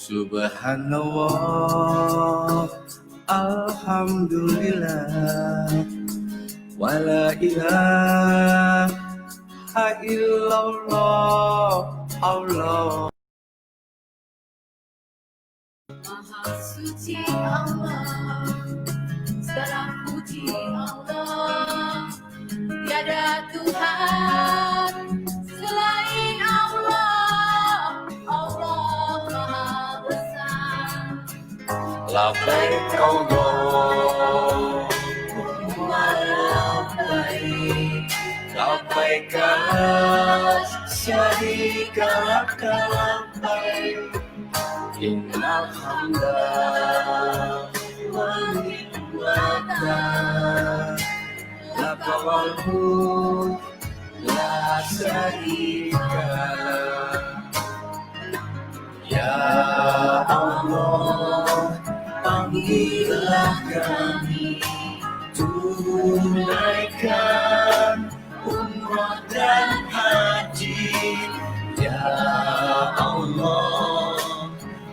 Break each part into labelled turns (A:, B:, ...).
A: Subhanallah, alhamdulillah, wala ilaha illallah, Allah.
B: Maha suci Allah, segala puji Allah, tiada Tuhan selain Allah, Allah Maha Besar.
A: Labbaik Allahumma labbaik, labbaik la syarika lak labbaik, innal hamda wan ni'mata laka wal mulk la syarika lak. Ya Allah, panggillah kami, tunaikan umrah dan haji. Ya Allah,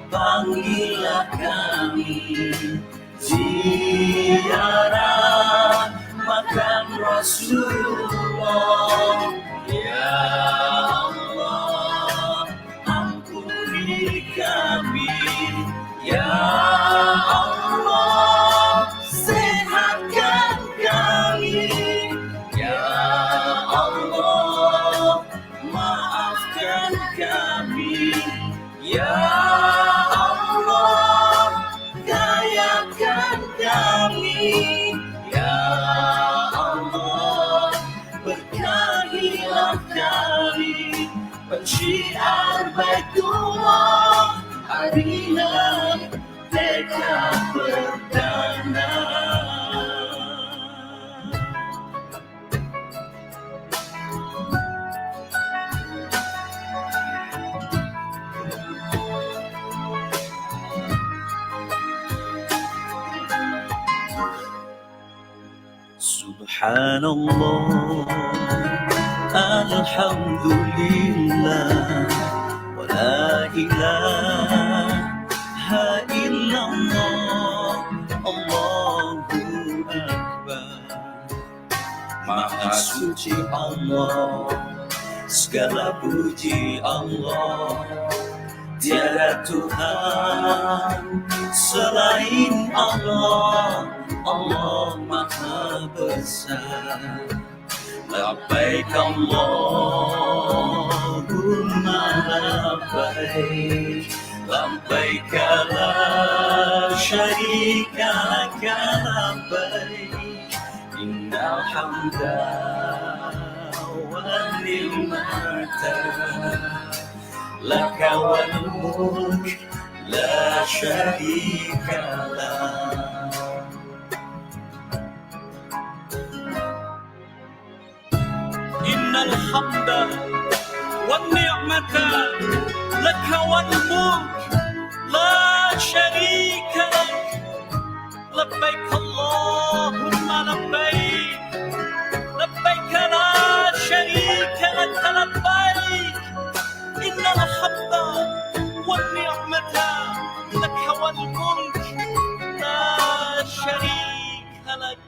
A: panggillah kami, ziarah makam Rasulullah. Ya Allah, ampuni kami. Ya Allah, sehatkan kami. Ya Allah, maafkan kami. Ya Allah, gayakan kami. Ya Allah, berkahilah kami. Pensyiar Baitullah, harilah dekah perdana. Subhanallah, alhamdulillah, wa la ilaha illallah, Allahu Akbar. Maha suci Allah, segala puji Allah, tiada Tuhan selain Allah, Allah Maha Besar. Labbaik Allahumma labbaik, labbaik la syarika laka labbaik, innal hamda wan ni'mata laka wal mulk la syarika lak. Innal hamda wan ni'mata laka wal mulk la syarika lak. Labbaik Allahumma labbaik, labbaik la syarika lak labbaik, innal hamda wan ni'mata laka wal mulk la syarika lak.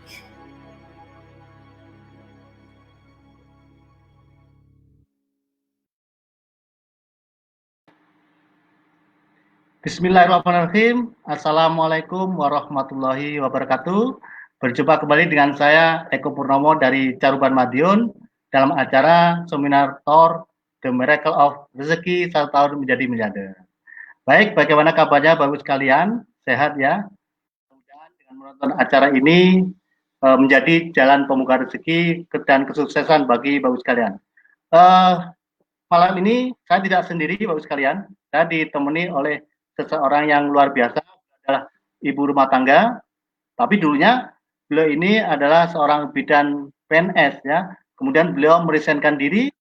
C: Bismillahirrahmanirrahim. Assalamualaikum warahmatullahi wabarakatuh. Berjumpa kembali dengan saya Eko Purnomo dari Caruban Madiun dalam acara seminar Thor The Miracle of Rezeki 1 tahun menjadi miliarder. Baik, bagaimana kabarnya Bapak sekalian? Sehat ya? Mudah-mudahan dengan menonton acara ini menjadi jalan pembuka rezeki dan kesuksesan bagi Bapak sekalian. Malam ini saya tidak sendiri Bapak sekalian. Saya ditemani oleh seseorang yang luar biasa, adalah ibu rumah tangga, tapi dulunya beliau ini adalah seorang bidan PNS ya. Kemudian beliau meresign diri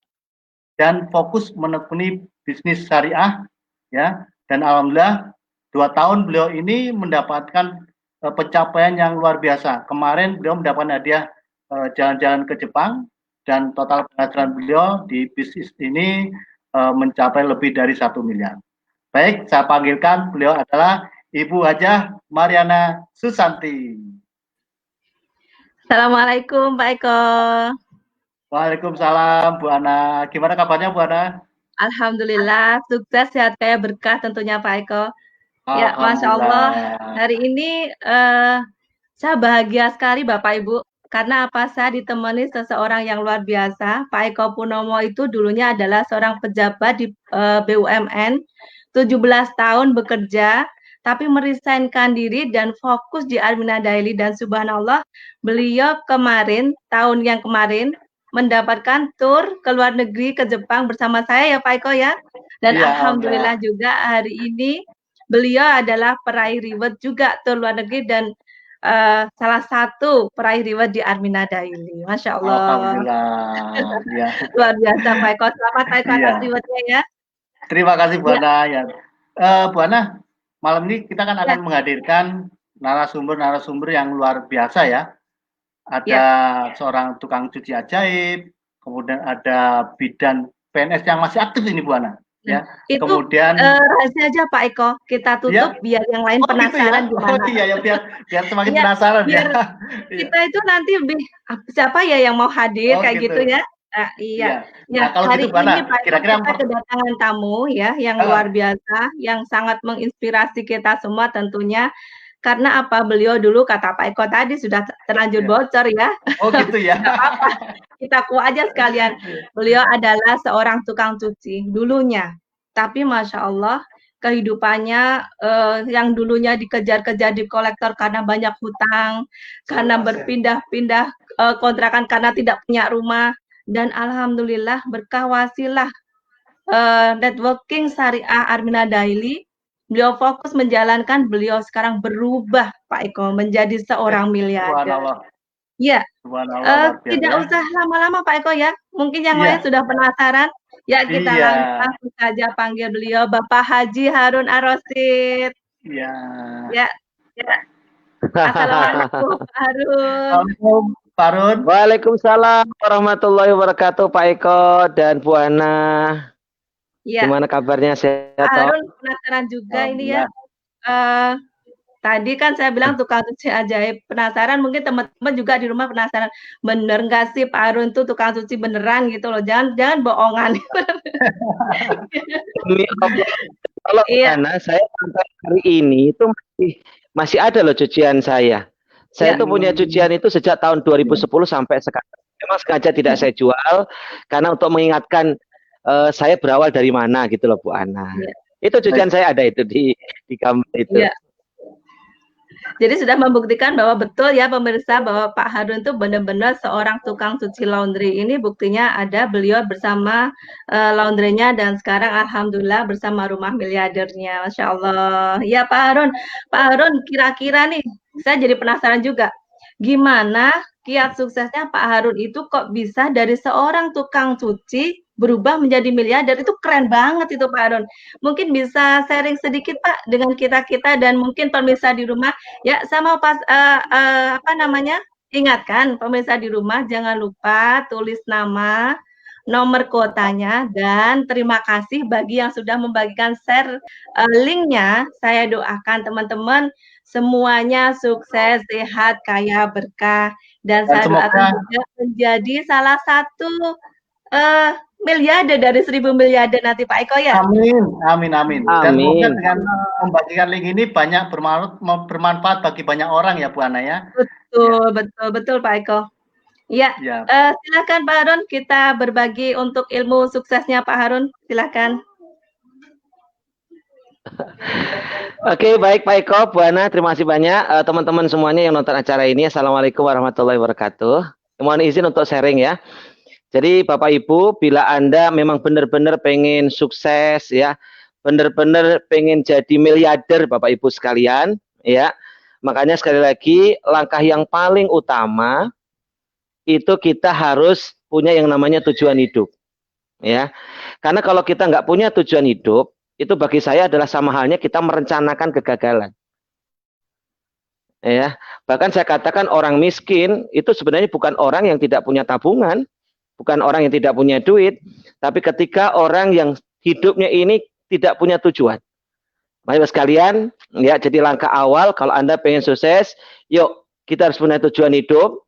C: dan fokus menekuni bisnis syariah ya. Dan alhamdulillah 2 tahun beliau ini mendapatkan pencapaian yang luar biasa. Kemarin beliau mendapatkan hadiah jalan-jalan ke Jepang dan total penghasilan beliau di bisnis ini mencapai lebih dari 1 miliar. Baik, saya panggilkan beliau adalah Ibu Hajah Mariana Susanti.
D: Assalamualaikum Pak Eko.
C: Waalaikumsalam Bu Ana. Gimana kabarnya Bu Ana?
D: Alhamdulillah, sukses, sehat kaya berkah tentunya Pak Eko. Ya, Masya Allah,
C: Alhamdulillah.
D: hari ini saya bahagia sekali Bapak Ibu. Karena apa? Saya ditemani seseorang yang luar biasa. Pak Eko Purnomo itu dulunya adalah seorang pejabat di BUMN, 17 tahun bekerja, tapi merisainkan diri dan fokus di Armina Daily. Dan subhanallah, beliau tahun yang kemarin, mendapatkan tur ke luar negeri, ke Jepang bersama saya ya Pak Eko ya. Dan
C: Iya,
D: alhamdulillah juga hari ini beliau adalah peraih reward juga tur luar negeri dan salah satu peraih reward di Armina Daily. Masya Allah.
C: Alhamdulillah. Ya.
D: Luar biasa Pak Eko. Selamat Pak Eko atas
C: Iya.
D: rewardnya ya.
C: Terima kasih Bu
D: Ya.
C: Ana. Ya. Bu Ana, malam ini kita kan akan menghadirkan narasumber-narasumber yang luar biasa ya. Ada seorang tukang cuci ajaib, kemudian ada bidan PNS yang masih aktif ini Bu Ana. Ya.
D: Itu
C: Kemudian
D: rahasia aja Pak Eko. Kita tutup biar yang lain penasaran
C: gitu ya?
D: gimana.
C: Oh iya ya, biar semakin
D: Iya,
C: penasaran
D: biar
C: ya.
D: kita itu nanti siapa ya yang mau hadir kayak gitu ya. Iya.
C: Nah, kalau
D: hari
C: gitu Bu Ana,
D: ini Pak Eko
C: kira-kira
D: kita kedatangan tamu ya yang luar biasa, yang sangat menginspirasi kita semua tentunya. Karena apa? Beliau dulu kata Pak Eko tadi sudah terlanjur bocor ya.
C: Oh gitu ya.
D: Nggak apa-apa. Kita kuat aja sekalian. Beliau adalah seorang tukang cuci dulunya. Tapi Masya Allah, kehidupannya yang dulunya dikejar-kejar di kolektor karena banyak hutang, karena berpindah-pindah kontrakan karena tidak punya rumah. Dan alhamdulillah berkah wasilah networking syariah Armina Daily, beliau fokus menjalankan, beliau sekarang berubah Pak Eko menjadi seorang miliarder. Ya, tidak usah lama-lama Pak Eko ya. Mungkin yang lain sudah penasaran. Ya, kita langsung saja panggil beliau Bapak Haji Harun Ar-Rasyid.
C: Iya.
D: Ya. Assalamualaikum Pak Harun.
C: Pak Harun.
E: Waalaikumsalam warahmatullahi wabarakatuh Pak Eko dan Bu Ana.
D: Ya.
E: Gimana kabarnya, sehat?
D: Pak Harun penasaran juga ini ya. Tadi kan saya bilang tukang cuci ajaib, penasaran, mungkin teman-teman juga di rumah penasaran, bener nggak sih Pak Harun tuh tukang cuci beneran gitu loh, jangan bohongan.
E: Kalau karena saya sampai hari ini itu masih ada loh cucian saya. Saya itu punya cucian itu sejak tahun 2010 sampai sekarang. Memang sengaja tidak saya jual karena untuk mengingatkan saya berawal dari mana gitu loh Bu Ana. Itu cucian saya ada itu di gambar itu.
D: Jadi sudah membuktikan bahwa betul ya pemirsa bahwa Pak Harun itu benar-benar seorang tukang cuci laundry. Ini buktinya ada beliau bersama laundrynya dan sekarang alhamdulillah bersama rumah miliardernya. Masya Allah. Ya Pak Harun kira-kira nih saya jadi penasaran juga. Gimana kiat suksesnya Pak Harun itu kok bisa dari seorang tukang cuci berubah menjadi miliarder? Itu keren banget itu Pak Harun. Mungkin bisa sharing sedikit Pak dengan kita-kita dan mungkin pemirsa di rumah ya, sama pas ingatkan pemirsa di rumah jangan lupa tulis nama, nomor kuotanya, dan terima kasih bagi yang sudah membagikan share linknya. Saya doakan teman-teman semuanya sukses, sehat, kaya, berkah, dan saya doakan juga menjadi salah satu miliarder dari 1000 miliarder nanti Pak Eko ya.
C: Amin. Dan semoga dengan membagikan link ini banyak bermanfaat bagi banyak orang ya Bu Ana ya.
D: Betul Pak Eko. Ya. Silakan Pak Harun, kita berbagi untuk ilmu suksesnya Pak Harun. Silakan.
E: Oke, baik Pak Eko, Bu Ana, terima kasih banyak teman-teman semuanya yang nonton acara ini. Assalamualaikum warahmatullahi wabarakatuh. Mohon izin untuk sharing ya. Jadi Bapak Ibu, bila Anda memang benar-benar pengen sukses ya, benar-benar pengen jadi miliarder Bapak Ibu sekalian ya, makanya sekali lagi langkah yang paling utama itu kita harus punya yang namanya tujuan hidup ya. Karena kalau kita nggak punya tujuan hidup, itu bagi saya adalah sama halnya kita merencanakan kegagalan. Ya, bahkan saya katakan orang miskin itu sebenarnya bukan orang yang tidak punya tabungan, bukan orang yang tidak punya duit, tapi ketika orang yang hidupnya ini tidak punya tujuan. Mari sekalian, ya, jadi langkah awal kalau Anda pengen sukses, yuk kita harus punya tujuan hidup.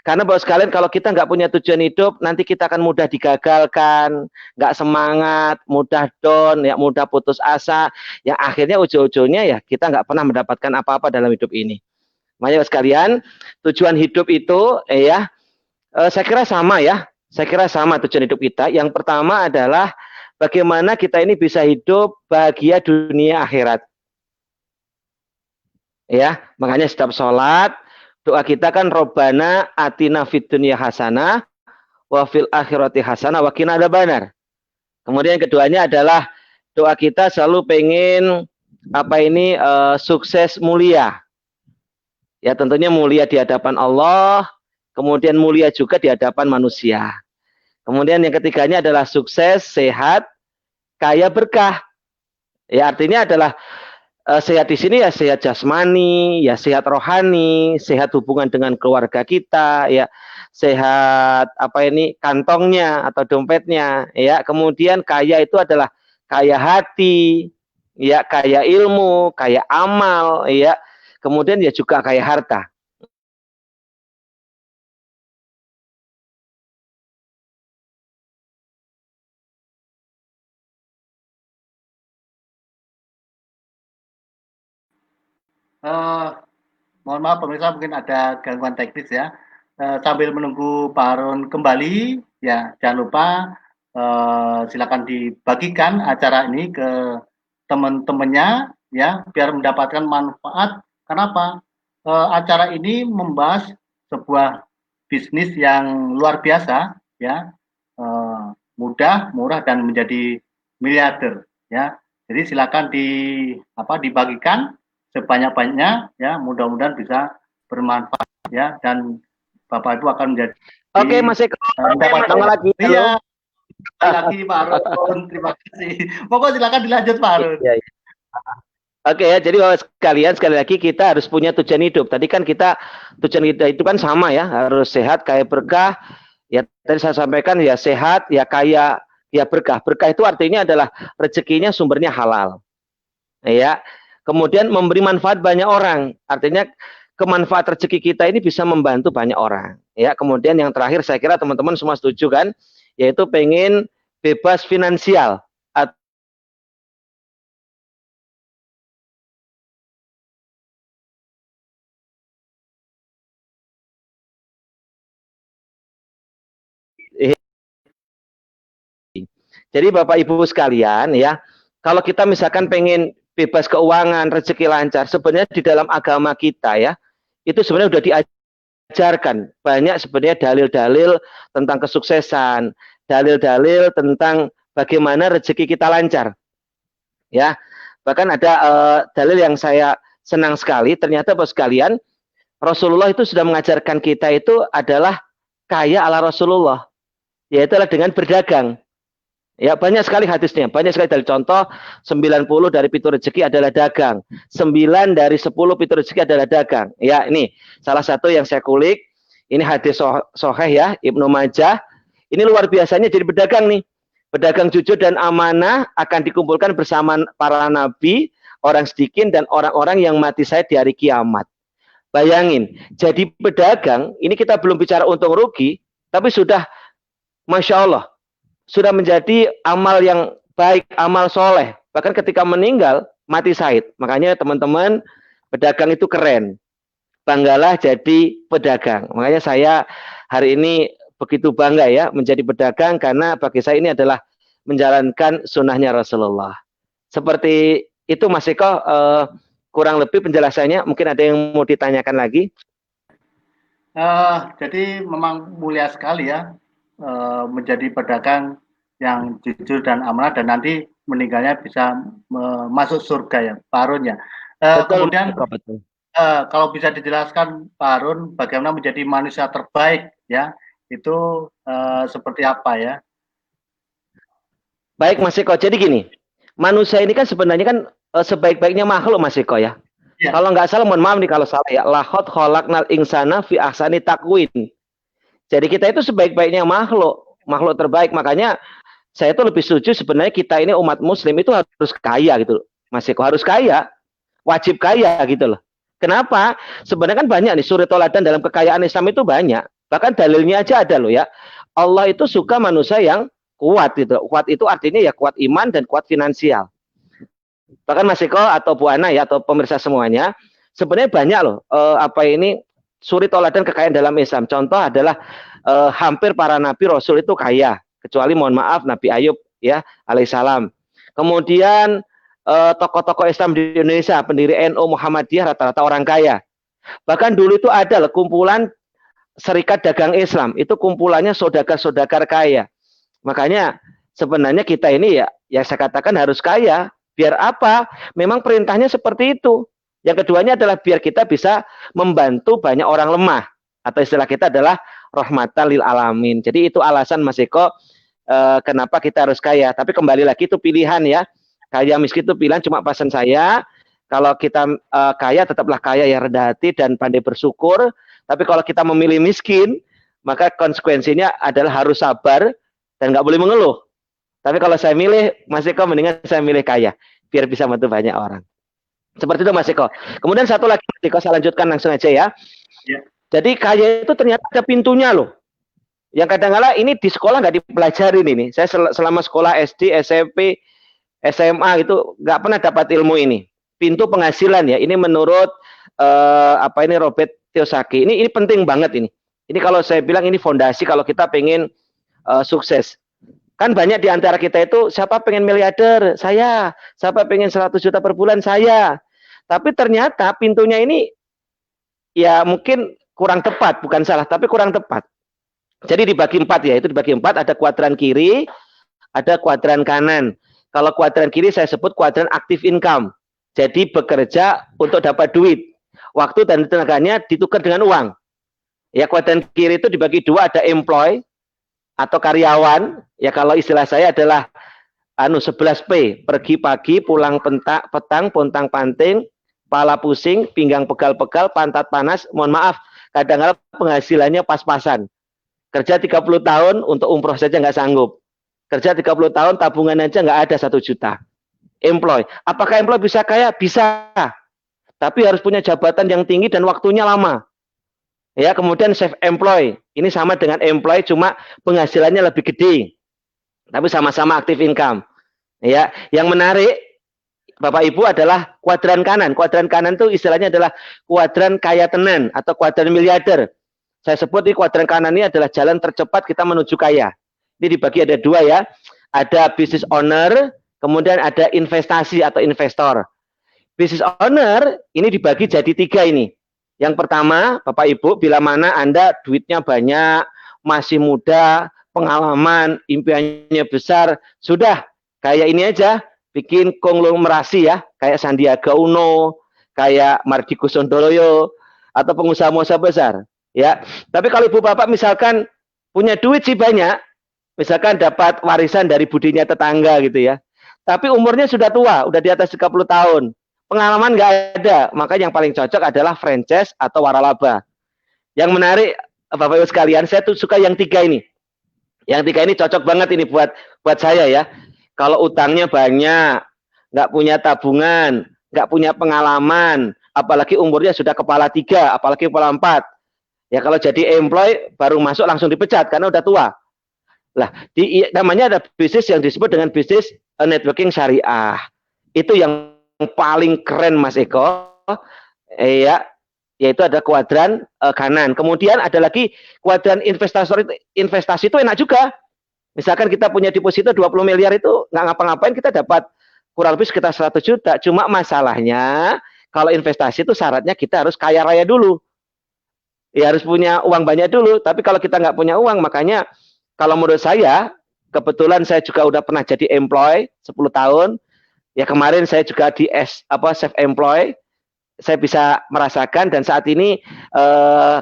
E: Karena Bapak sekalian, kalau kita nggak punya tujuan hidup, nanti kita akan mudah digagalkan, nggak semangat, mudah down, ya, mudah putus asa, yang akhirnya ujung-ujungnya ya kita nggak pernah mendapatkan apa-apa dalam hidup ini. Mari Bapak sekalian, tujuan hidup itu, saya kira sama ya. Saya kira sama tujuan hidup kita. Yang pertama adalah bagaimana kita ini bisa hidup bahagia dunia akhirat. Ya, makanya setiap sholat doa kita kan Robbana atina fid dunya hasanah wa fil akhirati hasanah wa qina adzabannar. Kemudian yang keduanya adalah doa kita selalu pengen sukses mulia. Ya, tentunya mulia di hadapan Allah, kemudian mulia juga di hadapan manusia. Kemudian yang ketiganya adalah sukses, sehat, kaya berkah. Ya, artinya adalah sehat di sini ya sehat jasmani, ya sehat rohani, sehat hubungan dengan keluarga kita, ya sehat kantongnya atau dompetnya, ya. Kemudian kaya itu adalah kaya hati, ya, kaya ilmu, kaya amal, ya. Kemudian ya juga kaya harta.
C: Mohon maaf pemirsa, mungkin ada gangguan teknis ya. Sambil menunggu Pak Harun kembali, ya jangan lupa silakan dibagikan acara ini ke teman-temannya ya, biar mendapatkan manfaat. Kenapa? Acara ini membahas sebuah bisnis yang luar biasa ya, mudah, murah dan menjadi miliarder ya. Jadi silakan dibagikan sebanyak-banyaknya ya, mudah-mudahan bisa bermanfaat ya, dan Bapak Ibu akan menjadi
E: Oke, Mas Eko, lagi.
C: Iya. Lagi Pak Harun, terima kasih. Pokoknya silakan dilanjut Pak Harun.
E: Iya, iya. Oke ya, jadi Bapak sekalian, sekali lagi kita harus punya tujuan hidup. Tadi kan tujuan kita itu kan sama ya, harus sehat, kaya berkah. Ya tadi saya sampaikan ya sehat, ya kaya, ya berkah. Berkah itu artinya adalah rezekinya sumbernya halal. Ya. Kemudian memberi manfaat banyak orang. Artinya kemanfaat rezeki kita ini bisa membantu banyak orang. Ya, kemudian yang terakhir saya kira teman-teman semua setuju kan, yaitu pengen bebas finansial. Jadi Bapak Ibu sekalian ya, kalau kita misalkan pengen bebas keuangan, rezeki lancar, sebenarnya di dalam agama kita ya, itu sebenarnya sudah diajarkan banyak sebenarnya dalil-dalil tentang kesuksesan, dalil-dalil tentang bagaimana rezeki kita lancar. Ya, bahkan ada dalil yang saya senang sekali, ternyata Bapak sekalian, Rasulullah itu sudah mengajarkan kita itu adalah kaya ala Rasulullah, yaitu dengan berdagang. Ya, banyak sekali hadisnya, banyak sekali dari contoh 90 dari pintu rezeki adalah dagang, 9 dari 10 pintu rezeki adalah dagang. Ya, ini salah satu yang saya kulik. Ini hadis sahih ya, Ibnu Majah. Ini luar biasanya jadi pedagang nih. Pedagang jujur dan amanah akan dikumpulkan bersama para nabi, orang sedikit dan orang-orang yang mati syahid di hari kiamat. Bayangin, jadi pedagang, ini kita belum bicara untung rugi, tapi sudah Masya Allah, sudah menjadi amal yang baik, amal soleh. Bahkan ketika meninggal, mati syahid. Makanya teman-teman, pedagang itu keren. Banggalah jadi pedagang. Makanya saya hari ini begitu bangga ya menjadi pedagang, karena bagi saya ini adalah menjalankan sunnahnya Rasulullah. Seperti itu Mas Eko, kurang lebih penjelasannya. Mungkin ada yang mau ditanyakan lagi?
C: Jadi memang mulia sekali ya, menjadi pedagang yang jujur dan amanah, dan nanti meninggalnya bisa masuk surga ya Pak Harun ya. Kemudian betul. Kalau bisa dijelaskan Pak Harun bagaimana menjadi manusia terbaik ya, itu seperti apa ya?
E: Baik Mas Eko, jadi gini, manusia ini kan sebenarnya kan sebaik-baiknya makhluk Mas Eko ya. Ya. Kalau nggak salah, mohon maaf nih kalau salah ya, laqad khalaqnal insana fi ahsani taqwim. Jadi kita itu sebaik-baiknya makhluk terbaik. Makanya saya itu lebih setuju sebenarnya kita ini umat muslim itu harus kaya gitu. Mas Eko, harus kaya, wajib kaya gitu loh. Kenapa? Sebenarnya kan banyak nih suri toladan dalam kekayaan Islam itu banyak. Bahkan dalilnya aja ada loh ya. Allah itu suka manusia yang kuat gitu. Kuat itu artinya ya kuat iman dan kuat finansial. Bahkan Mas Eko atau Bu Ana ya atau pemirsa semuanya, sebenarnya banyak loh suri toladan kekayaan dalam Islam. Contoh adalah hampir para nabi rasul itu kaya, kecuali mohon maaf Nabi Ayub ya alaihissalam. Kemudian tokoh-tokoh Islam di Indonesia, pendiri NU Muhammadiyah rata-rata orang kaya. Bahkan dulu itu ada loh kumpulan Serikat Dagang Islam, itu kumpulannya saudagar-saudagar kaya. Makanya sebenarnya kita ini ya saya katakan harus kaya. Biar apa? Memang perintahnya seperti itu. Yang keduanya adalah biar kita bisa membantu banyak orang lemah. Atau istilah kita adalah rahmatan lil alamin. Jadi itu alasan Mas Eko kenapa kita harus kaya. Tapi kembali lagi itu pilihan ya. Kaya miskin itu pilihan, cuma pesan saya. Kalau kita kaya tetaplah kaya yang rendah hati dan pandai bersyukur. Tapi kalau kita memilih miskin, maka konsekuensinya adalah harus sabar dan nggak boleh mengeluh. Tapi kalau saya milih, Mas Eko mendingan saya milih kaya, biar bisa membantu banyak orang. Seperti itu Mas Eko. Kemudian satu lagi Mas Eko, saya lanjutkan langsung aja ya. Jadi kaya itu ternyata ada pintunya loh. Yang kadang-kala ini di sekolah nggak dipelajarin ini. Saya selama sekolah SD, SMP, SMA itu nggak pernah dapat ilmu ini. Pintu penghasilan ya. Ini menurut Robert Kiyosaki. Ini penting banget ini. Ini kalau saya bilang ini fondasi kalau kita pengen sukses. Kan banyak di antara kita itu, siapa pengen miliarder? Saya. Siapa pengen 100 juta per bulan? Saya. Tapi ternyata pintunya ini ya mungkin kurang tepat, bukan salah, tapi kurang tepat. Jadi dibagi 4 ya, itu dibagi 4, ada kuadran kiri, ada kuadran kanan. Kalau kuadran kiri saya sebut kuadran active income. Jadi bekerja untuk dapat duit. Waktu dan tenaganya ditukar dengan uang. Ya kuadran kiri itu dibagi 2, ada employee atau karyawan, ya kalau istilah saya adalah 11P, pergi pagi, pulang petang, pontang panting, kepala pusing, pinggang pegal-pegal, pantat panas, mohon maaf, kadang-kadang penghasilannya pas-pasan. Kerja 30 tahun untuk umroh saja nggak sanggup. Kerja 30 tahun tabungan aja nggak ada 1 juta. Employee. Apakah employee bisa kaya? Bisa. Tapi harus punya jabatan yang tinggi dan waktunya lama. Ya, kemudian self-employed. Ini sama dengan employee, cuma penghasilannya lebih gede. Tapi sama-sama active income. Ya, yang menarik Bapak Ibu adalah kuadran kanan. Kuadran kanan itu istilahnya adalah kuadran kaya tenan atau kuadran miliarder. Saya sebut di kuadran kanan ini adalah jalan tercepat kita menuju kaya. Ini dibagi ada 2 ya. Ada business owner, kemudian ada investasi atau investor. Business owner ini dibagi jadi 3 ini. Yang pertama, Bapak Ibu, bila mana Anda duitnya banyak, masih muda, pengalaman, impiannya besar, sudah kayak ini aja, bikin konglomerasi ya, kayak Sandiaga Uno, kayak Mardhiko Sondoloyo, atau pengusaha-pengusaha besar. Ya, tapi kalau Ibu Bapak misalkan punya duit sih banyak, misalkan dapat warisan dari budinya tetangga gitu ya, tapi umurnya sudah tua, udah di atas 30 tahun. Pengalaman nggak ada, maka yang paling cocok adalah franchise atau waralaba. Yang menarik, Bapak Ibu sekalian, saya tuh suka yang 3 ini. Yang 3 ini cocok banget ini buat saya ya. Kalau utangnya banyak, nggak punya tabungan, nggak punya pengalaman, apalagi umurnya sudah kepala 3, apalagi kepala 4. Ya kalau jadi employee baru masuk langsung dipecat karena udah tua. Lah, namanya ada bisnis yang disebut dengan bisnis networking syariah. Itu yang paling keren Mas Eko, yaitu ada kuadran kanan. Kemudian ada lagi kuadran investasi itu enak juga. Misalkan kita punya deposito 20 miliar itu nggak ngapa-ngapain kita dapat kurang lebih sekitar 100 juta. Cuma masalahnya kalau investasi itu syaratnya kita harus kaya raya dulu. Ya harus punya uang banyak dulu. Tapi kalau kita nggak punya uang, makanya kalau menurut saya, kebetulan saya juga udah pernah jadi employee 10 tahun. Ya kemarin saya juga di self-employed, saya bisa merasakan dan saat ini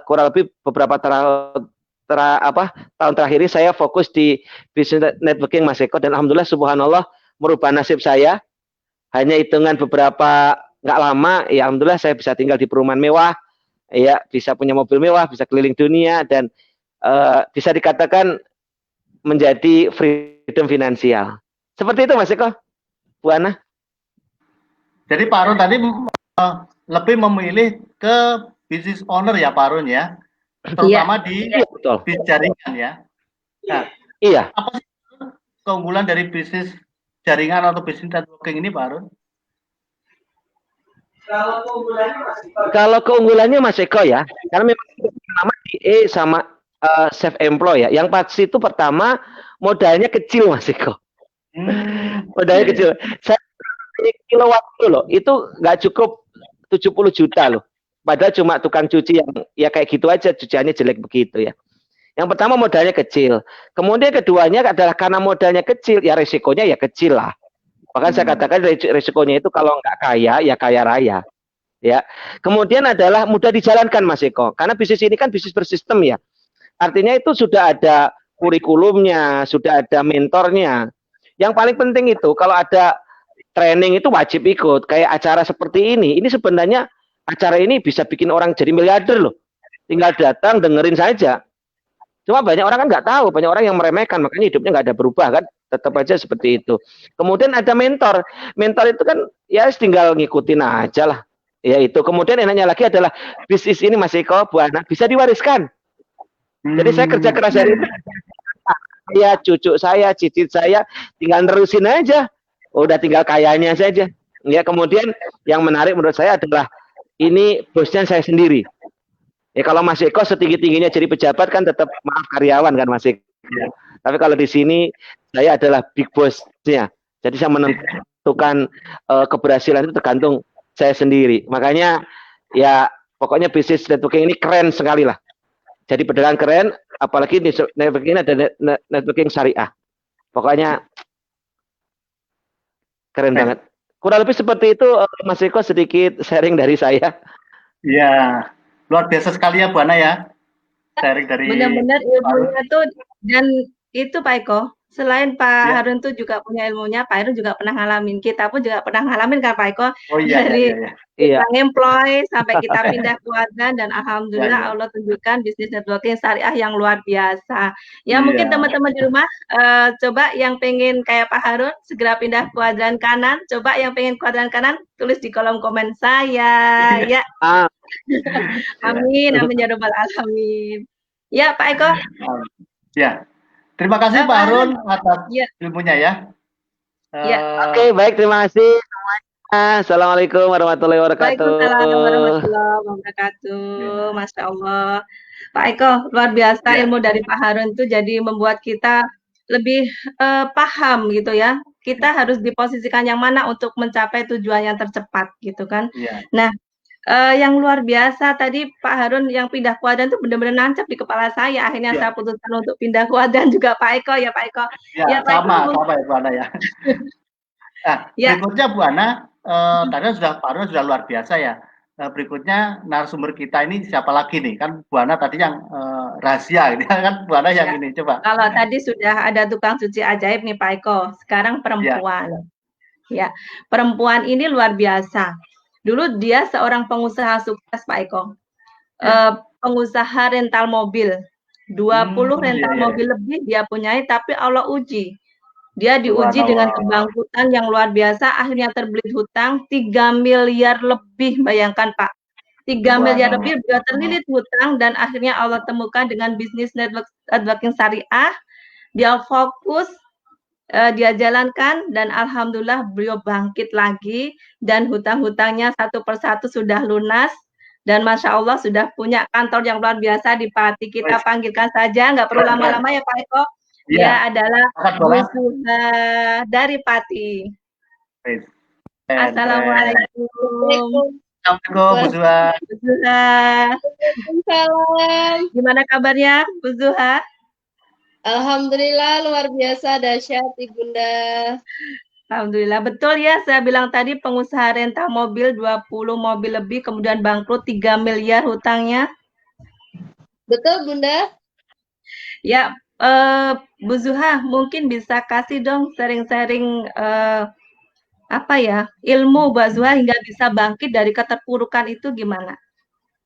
E: kurang lebih beberapa tahun terakhir ini saya fokus di business networking Mas Eko dan alhamdulillah subhanallah merubah nasib saya. Hanya hitungan beberapa nggak lama, ya alhamdulillah saya bisa tinggal di perumahan mewah, ya bisa punya mobil mewah, bisa keliling dunia dan bisa dikatakan menjadi freedom finansial. Seperti itu Mas Eko. Bu Ana.
C: Jadi Pak Harun tadi lebih memilih ke business owner ya Pak Harun ya, terutama di
E: Betul.
C: bisnis jaringan ya. Nah,
E: Iya.
C: apa sih keunggulan dari bisnis jaringan atau bisnis networking ini Pak Harun?
E: Kalau keunggulannya Mas Eko ya, karena memang pertama DE sama self employ ya. Yang pasti itu pertama modalnya kecil Mas Eko. Modalnya kecil. Saya kilowatt loh, itu nggak cukup 70 juta loh. Padahal cuma tukang cuci yang ya kayak gitu aja, cuciannya jelek begitu ya. Yang pertama modalnya kecil. Kemudian keduanya adalah karena modalnya kecil, ya resikonya ya kecil lah. Bahkan saya katakan resikonya itu kalau nggak kaya, ya kaya raya. Ya. Kemudian adalah mudah dijalankan Mas Eko. Karena bisnis ini kan bisnis bersistem ya. Artinya itu sudah ada kurikulumnya, sudah ada mentornya. Yang paling penting itu kalau ada training itu wajib ikut. Kayak acara seperti ini sebenarnya acara ini bisa bikin orang jadi miliarder loh. Tinggal datang dengerin saja. Cuma banyak orang kan nggak tahu, banyak orang yang meremehkan, makanya hidupnya nggak ada berubah kan, tetap aja seperti itu. Kemudian ada mentor, mentor itu kan ya tinggal ngikutin aja lah, ya itu. Kemudian enaknya lagi adalah bisnis ini Mas Eko, Bu Ana, bisa diwariskan. Jadi saya kerja keras dari saya, cucu saya, cicit saya, tinggal nerusin aja, udah tinggal kayanya saja. Ya kemudian yang menarik menurut saya adalah ini bosnya saya sendiri. Ya kalau Mas Eko setinggi-tingginya jadi pejabat kan tetap maaf karyawan kan Mas Eko. Ya. Tapi kalau di sini saya adalah big boss-nya. Jadi saya menentukan keberhasilan itu tergantung saya sendiri. Makanya ya pokoknya bisnis networking ini keren sekali lah. Jadi beneran keren, apalagi networking ini ada networking syariah. Pokoknya keren banget. Kurang lebih seperti itu Mas Eko, sedikit sharing dari saya.
C: Iya. Luar biasa sekali ya Bu Ana ya, sharing dari
D: benar-benar ilmunya tuh, dan itu Pak Eko, selain Pak Harun tuh juga punya ilmunya, Pak Harun juga pernah ngalamin, kita pun juga pernah ngalamin kan Pak Eko, dari kita employ sampai kita pindah kuadran, dan alhamdulillah Allah tunjukkan bisnis networking syariah yang luar biasa. Ya mungkin teman-teman di rumah coba yang pengen kayak Pak Harun segera pindah kuadran kanan, coba yang pengen kuadran kanan tulis di kolom komen saya ya. Amin, amin ya rabbal alamin. Ya Pak Eko.
C: Ya, terima kasih Pak Harun atas ilmunya ya.
E: Oke, baik, terima kasih semuanya. Assalamualaikum warahmatullahi wabarakatuh.
D: Waalaikumsalam warahmatullahi wabarakatuh. Masya Allah. Pak Eko, luar biasa ilmu dari Pak Harun itu jadi membuat kita lebih paham gitu ya. Kita harus diposisikan yang mana untuk mencapai tujuan yang tercepat gitu kan. Nah, yang luar biasa tadi Pak Harun yang pindah kuadran itu benar-benar nancap di kepala saya. Akhirnya saya putuskan untuk pindah kuadran juga Pak Eko ya Pak Eko.
C: Ya, Pak sama ya Bu Ana ya. Nah, berikutnya Bu Ana, tadi Pak Harun sudah luar biasa ya. Berikutnya narasumber kita ini siapa lagi nih? Kan Bu Ana tadi yang rahasia gitu kan, Bu Ana yang ini coba.
D: Kalau tadi sudah ada tukang cuci ajaib nih Pak Eko, sekarang perempuan. Ya, perempuan ini luar biasa. Dulu dia seorang pengusaha sukses Pak Eko, pengusaha rental mobil, 20 rental mobil lebih dia punyai, tapi Allah uji. Dia diuji dengan kebangkitan yang luar biasa, akhirnya terbelit hutang 3 miliar lebih, bayangkan Pak. 3 miliar lebih dia terlilit hutang, dan akhirnya Allah temukan dengan bisnis networking syariah, dia fokus, dia jalankan, dan alhamdulillah beliau bangkit lagi, dan hutang-hutangnya satu persatu sudah lunas, dan Masya Allah sudah punya kantor yang luar biasa di Pati. Kita panggilkan saja, nggak perlu lama-lama ya Pak Eko. Dia adalah Bu Zuha dari Pati. Assalamualaikum.
C: Assalamualaikum Bu Zuha.
D: Bu Zuha.
B: Waalaikumsalam.
D: Gimana kabarnya Bu Zuha?
B: Alhamdulillah luar biasa, dahsyat Ibunda.
D: Alhamdulillah, betul ya, saya bilang tadi pengusaha rental mobil 20 mobil lebih, kemudian bangkrut 3 miliar hutangnya.
B: Betul Bunda?
D: Ya, Bu Zuha mungkin bisa kasih dong sharing-sharing apa ya, ilmu Bu Zuha hingga bisa bangkit dari keterpurukan itu gimana?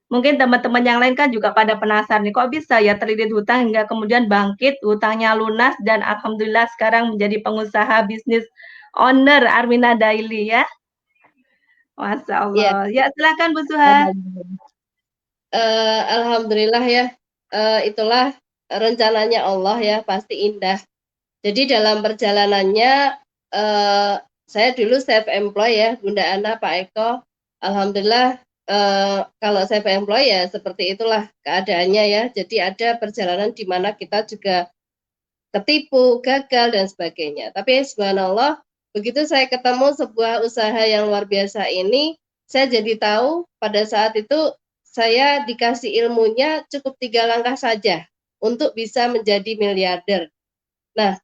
D: Mungkin teman-teman yang lain kan juga pada penasaran nih, kok bisa ya terlilit hutang hingga kemudian bangkit, hutangnya lunas, dan alhamdulillah sekarang menjadi pengusaha bisnis owner Armina Daily ya. Masya
B: Ya,
D: Allah. Ya, silakan Bu Suha.
B: alhamdulillah ya. Itulah rencananya Allah ya, pasti indah. Jadi dalam perjalanannya saya dulu self employ ya, Bunda Ana, Pak Eko. Alhamdulillah kalau self employ ya seperti itulah keadaannya ya. Jadi ada perjalanan di mana kita juga ketipu, gagal dan sebagainya. Tapi subhanallah, begitu saya ketemu sebuah usaha yang luar biasa ini, saya jadi tahu pada saat itu saya dikasih ilmunya cukup 3 langkah saja untuk bisa menjadi miliarder. Nah,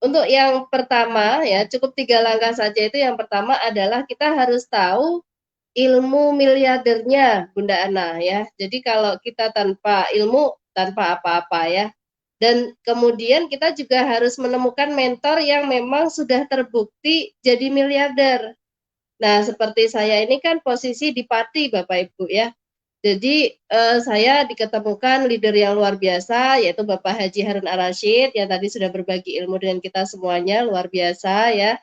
B: untuk yang pertama ya cukup 3 langkah saja itu yang pertama adalah kita harus tahu ilmu miliardernya Bunda Ana ya. Jadi kalau kita tanpa ilmu, tanpa apa-apa ya. Dan kemudian kita juga harus menemukan mentor yang memang sudah terbukti jadi miliarder. Nah, seperti saya ini kan posisi di Pati Bapak Ibu ya. Jadi saya diketemukan leader yang luar biasa yaitu Bapak Haji Harun Ar-Rasyid yang tadi sudah berbagi ilmu dengan kita semuanya, luar biasa ya.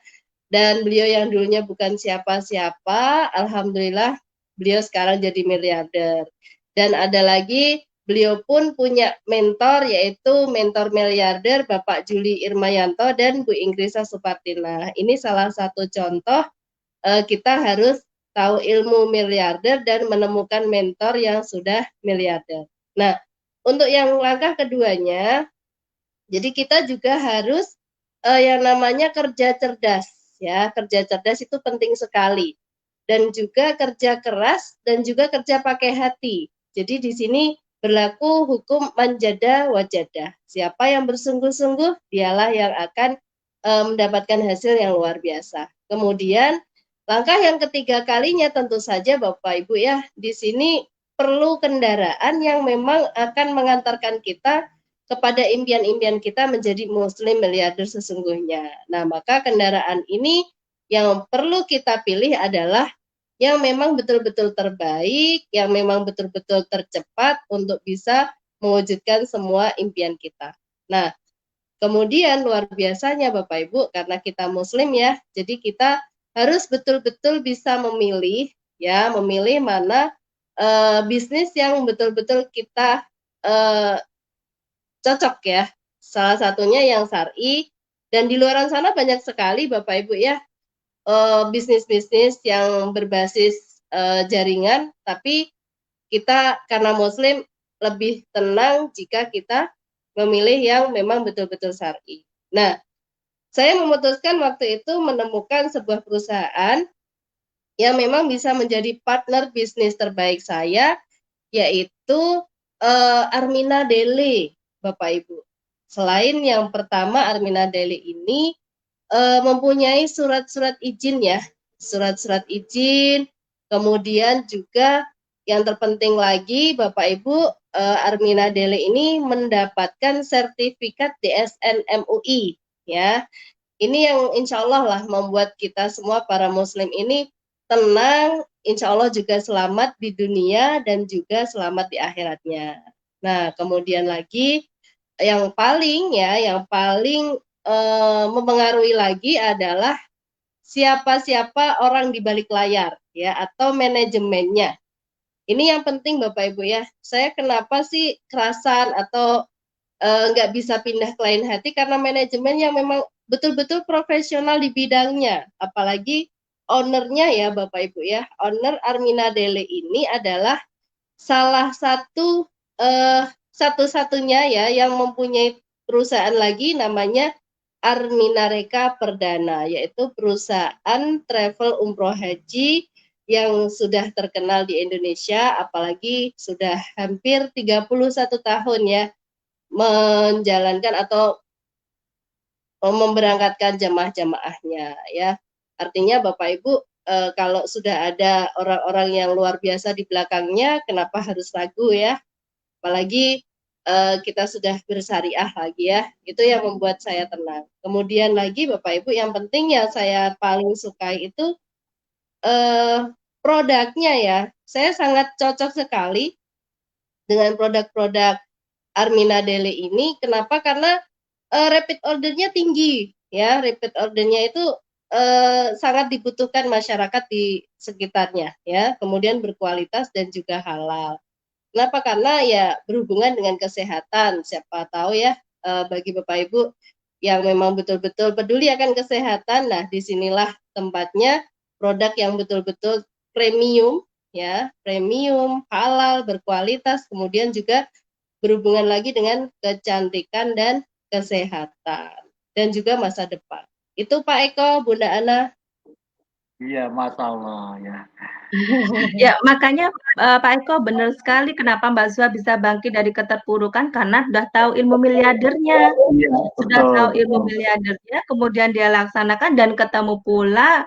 B: Dan beliau yang dulunya bukan siapa-siapa, alhamdulillah beliau sekarang jadi miliarder. Dan ada lagi beliau pun punya mentor yaitu mentor miliarder Bapak Juli Irmayanto dan Bu Ingrisa Supartina. Ini salah satu contoh kita harus tahu ilmu miliarder dan menemukan mentor yang sudah miliarder. Nah, untuk yang langkah keduanya, jadi kita juga harus yang namanya kerja cerdas ya. Kerja cerdas itu penting sekali. Dan juga kerja keras dan juga kerja pakai hati. Jadi di sini berlaku hukum manjada wajada. Siapa yang bersungguh-sungguh, dialah yang akan mendapatkan hasil yang luar biasa. Kemudian langkah yang ketiga kalinya tentu saja Bapak Ibu ya, di sini perlu kendaraan yang memang akan mengantarkan kita kepada impian-impian kita menjadi muslim miliarder sesungguhnya. Nah, maka kendaraan ini yang perlu kita pilih adalah yang memang betul-betul terbaik, yang memang betul-betul tercepat untuk bisa mewujudkan semua impian kita. Nah, kemudian luar biasanya Bapak Ibu, karena kita muslim ya, jadi kita harus betul-betul bisa memilih ya, memilih mana bisnis yang betul-betul kita cocok ya. Salah satunya yang syar'i, dan di luar sana banyak sekali Bapak Ibu ya bisnis-bisnis yang berbasis jaringan, tapi kita karena muslim lebih tenang jika kita memilih yang memang betul-betul syar'i. Nah, saya memutuskan waktu itu menemukan sebuah perusahaan yang memang bisa menjadi partner bisnis terbaik saya, yaitu Armina Daily, Bapak Ibu. Selain yang pertama, Armina Daily ini mempunyai surat-surat izin ya, surat-surat izin, kemudian juga yang terpenting lagi Bapak Ibu, Armina Daily ini mendapatkan sertifikat DSN MUI ya. Ini yang insya Allah lah membuat kita semua para muslim ini tenang, insya Allah juga selamat di dunia dan juga selamat di akhiratnya. Nah, kemudian lagi yang paling mempengaruhi lagi adalah siapa-siapa orang di balik layar ya, atau manajemennya. Ini yang penting Bapak Ibu ya. Saya kenapa sih kerasan atau nggak bisa pindah ke lain hati, karena manajemen yang memang betul-betul profesional di bidangnya. Apalagi ownernya ya Bapak Ibu ya. Owner Armina Daily ini adalah salah satu satu-satunya ya yang mempunyai perusahaan lagi namanya Armina Reka Perdana, yaitu perusahaan travel umroh haji yang sudah terkenal di Indonesia, apalagi sudah hampir 31 tahun ya menjalankan atau memberangkatkan jamaah-jamaahnya ya. Artinya Bapak Ibu kalau sudah ada orang-orang yang luar biasa di belakangnya, kenapa harus ragu ya? Apalagi kita sudah bersyariah lagi ya, itu yang membuat saya tenang. Kemudian lagi Bapak Ibu, yang penting yang saya paling sukai itu produknya ya. Saya sangat cocok sekali dengan produk-produk Armina Daily ini. Kenapa? Karena repeat ordernya tinggi ya. Repeat ordernya itu sangat dibutuhkan masyarakat di sekitarnya ya, kemudian berkualitas dan juga halal. Kenapa? Karena ya berhubungan dengan kesehatan. Siapa tahu ya bagi Bapak Ibu yang memang betul-betul peduli akan kesehatan, nah disinilah tempatnya produk yang betul-betul premium ya, premium, halal, berkualitas, kemudian juga berhubungan lagi dengan kecantikan dan kesehatan dan juga masa depan. Itu Pak Eko, Bunda Ana.
C: Iya, Masya Allah ya.
D: Ya, makanya Pak Eko benar sekali kenapa Mbak Zua bisa bangkit dari keterpurukan karena sudah tahu ilmu miliardernya.
C: Iya,
D: Sudah
C: betul,
D: tahu ilmu
C: betul.
D: miliardernya, kemudian dia laksanakan dan ketemu pula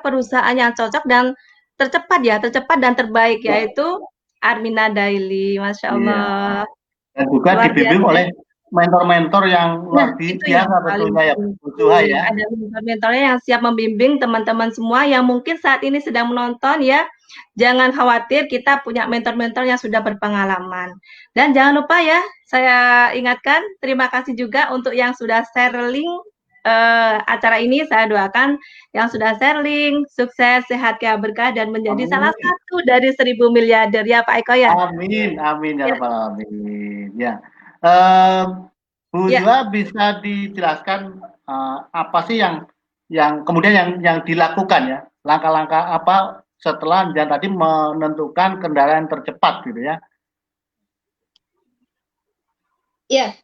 D: perusahaan yang cocok dan tercepat dan terbaik yaitu Armina Daily. Masya
C: Iya.
D: Allah.
C: Dan juga
D: Luar
C: dibimbing
D: biasa.
C: oleh mentor-mentor yang
D: Nah,
C: luar
D: itu yang
C: biasa
D: paling
C: tentunya ya, Bu Zuha
D: penting.
C: ya.
D: Ada mentor-mentornya yang siap membimbing teman-teman semua yang mungkin saat ini sedang menonton ya. Jangan khawatir, kita punya mentor-mentor yang sudah berpengalaman. Dan jangan lupa ya, saya ingatkan, terima kasih juga untuk yang sudah share link acara ini. Saya doakan yang sudah share link, sukses, sehat, ya berkah, dan menjadi salah
C: Amin.
D: satu dari 1000 miliarder ya Pak Eko ya.
C: Amin, amin ya
D: Ya,
C: rabbal alamin. Ya. Eh, Bu
D: ya.
C: Zua bisa dijelaskan apa sih yang kemudian yang dilakukan ya, langkah-langkah apa setelah dan tadi menentukan kendaraan tercepat gitu ya.
B: Ya,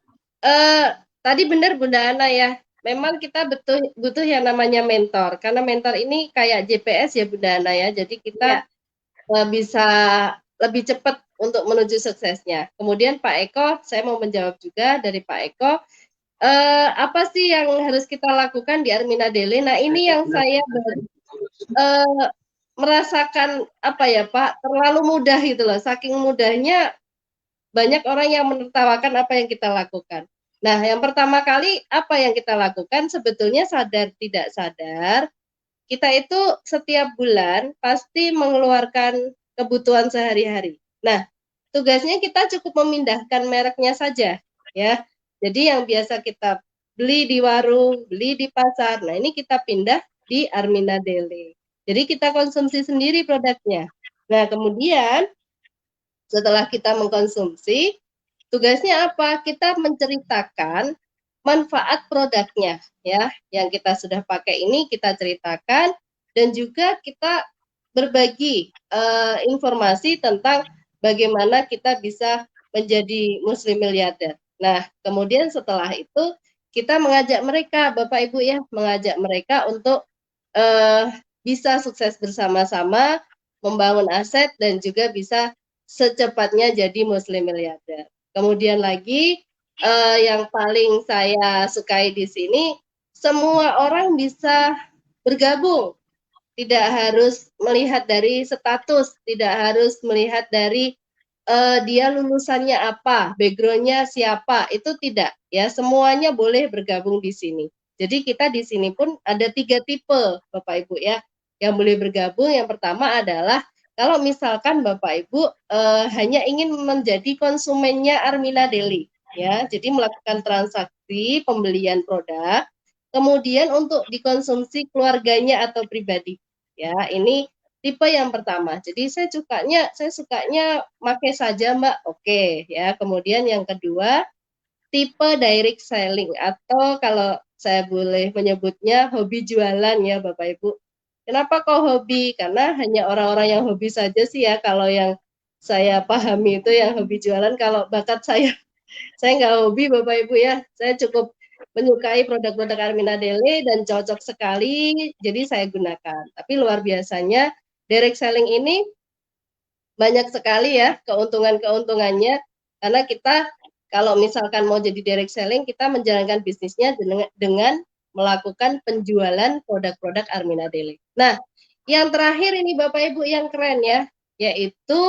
B: tadi benar Bunda Ana ya. Memang kita butuh yang namanya mentor. Karena mentor ini kayak GPS ya Bunda Ana ya. Jadi kita bisa lebih cepat untuk menuju suksesnya. Kemudian Pak Eko, saya mau menjawab juga dari Pak Eko. Apa sih yang harus kita lakukan di Armina Daily? Nah ini yang saya merasakan apa ya Pak, terlalu mudah gitu loh. Saking mudahnya banyak orang yang menertawakan apa yang kita lakukan. Nah, yang pertama kali apa yang kita lakukan sebetulnya sadar tidak sadar, kita itu setiap bulan pasti mengeluarkan kebutuhan sehari-hari. Nah, tugasnya kita cukup memindahkan mereknya saja, ya. Jadi yang biasa kita beli di warung, beli di pasar, nah ini kita pindah di Armina Daily. Jadi kita konsumsi sendiri produknya. Nah, kemudian setelah kita mengkonsumsi, tugasnya apa? Kita menceritakan manfaat produknya ya, yang kita sudah pakai ini kita ceritakan dan juga kita berbagi informasi tentang bagaimana kita bisa menjadi muslim miliarder. Nah, kemudian setelah itu kita mengajak mereka, Bapak Ibu ya, mengajak mereka untuk bisa sukses bersama-sama, membangun aset dan juga bisa secepatnya jadi muslim miliarder. Kemudian lagi yang paling saya sukai di sini, semua orang bisa bergabung. Tidak harus melihat dari status, tidak harus melihat dari dia lulusannya apa, backgroundnya siapa, itu tidak. Ya, semuanya boleh bergabung di sini. Jadi kita di sini pun ada 3 tipe, Bapak Ibu ya, yang boleh bergabung. Yang pertama adalah kalau misalkan Bapak Ibu hanya ingin menjadi konsumennya Armina Daily, ya, jadi melakukan transaksi pembelian produk, kemudian untuk dikonsumsi keluarganya atau pribadi, ya, ini tipe yang pertama. Jadi saya sukanya pakai saja Mbak, oke, ya. Kemudian yang kedua tipe direct selling atau kalau saya boleh menyebutnya hobi jualan ya Bapak Ibu. Kenapa kok hobi? Karena hanya orang-orang yang hobi saja sih ya, kalau yang saya pahami itu yang hobi jualan. Kalau bakat saya nggak hobi Bapak Ibu ya, saya cukup menyukai produk-produk Armina Daily dan cocok sekali, jadi saya gunakan. Tapi luar biasanya direct selling ini banyak sekali ya keuntungan-keuntungannya, karena kita kalau misalkan mau jadi direct selling, kita menjalankan bisnisnya dengan melakukan penjualan produk-produk Armina Daily. Nah, yang terakhir ini Bapak Ibu yang keren ya, yaitu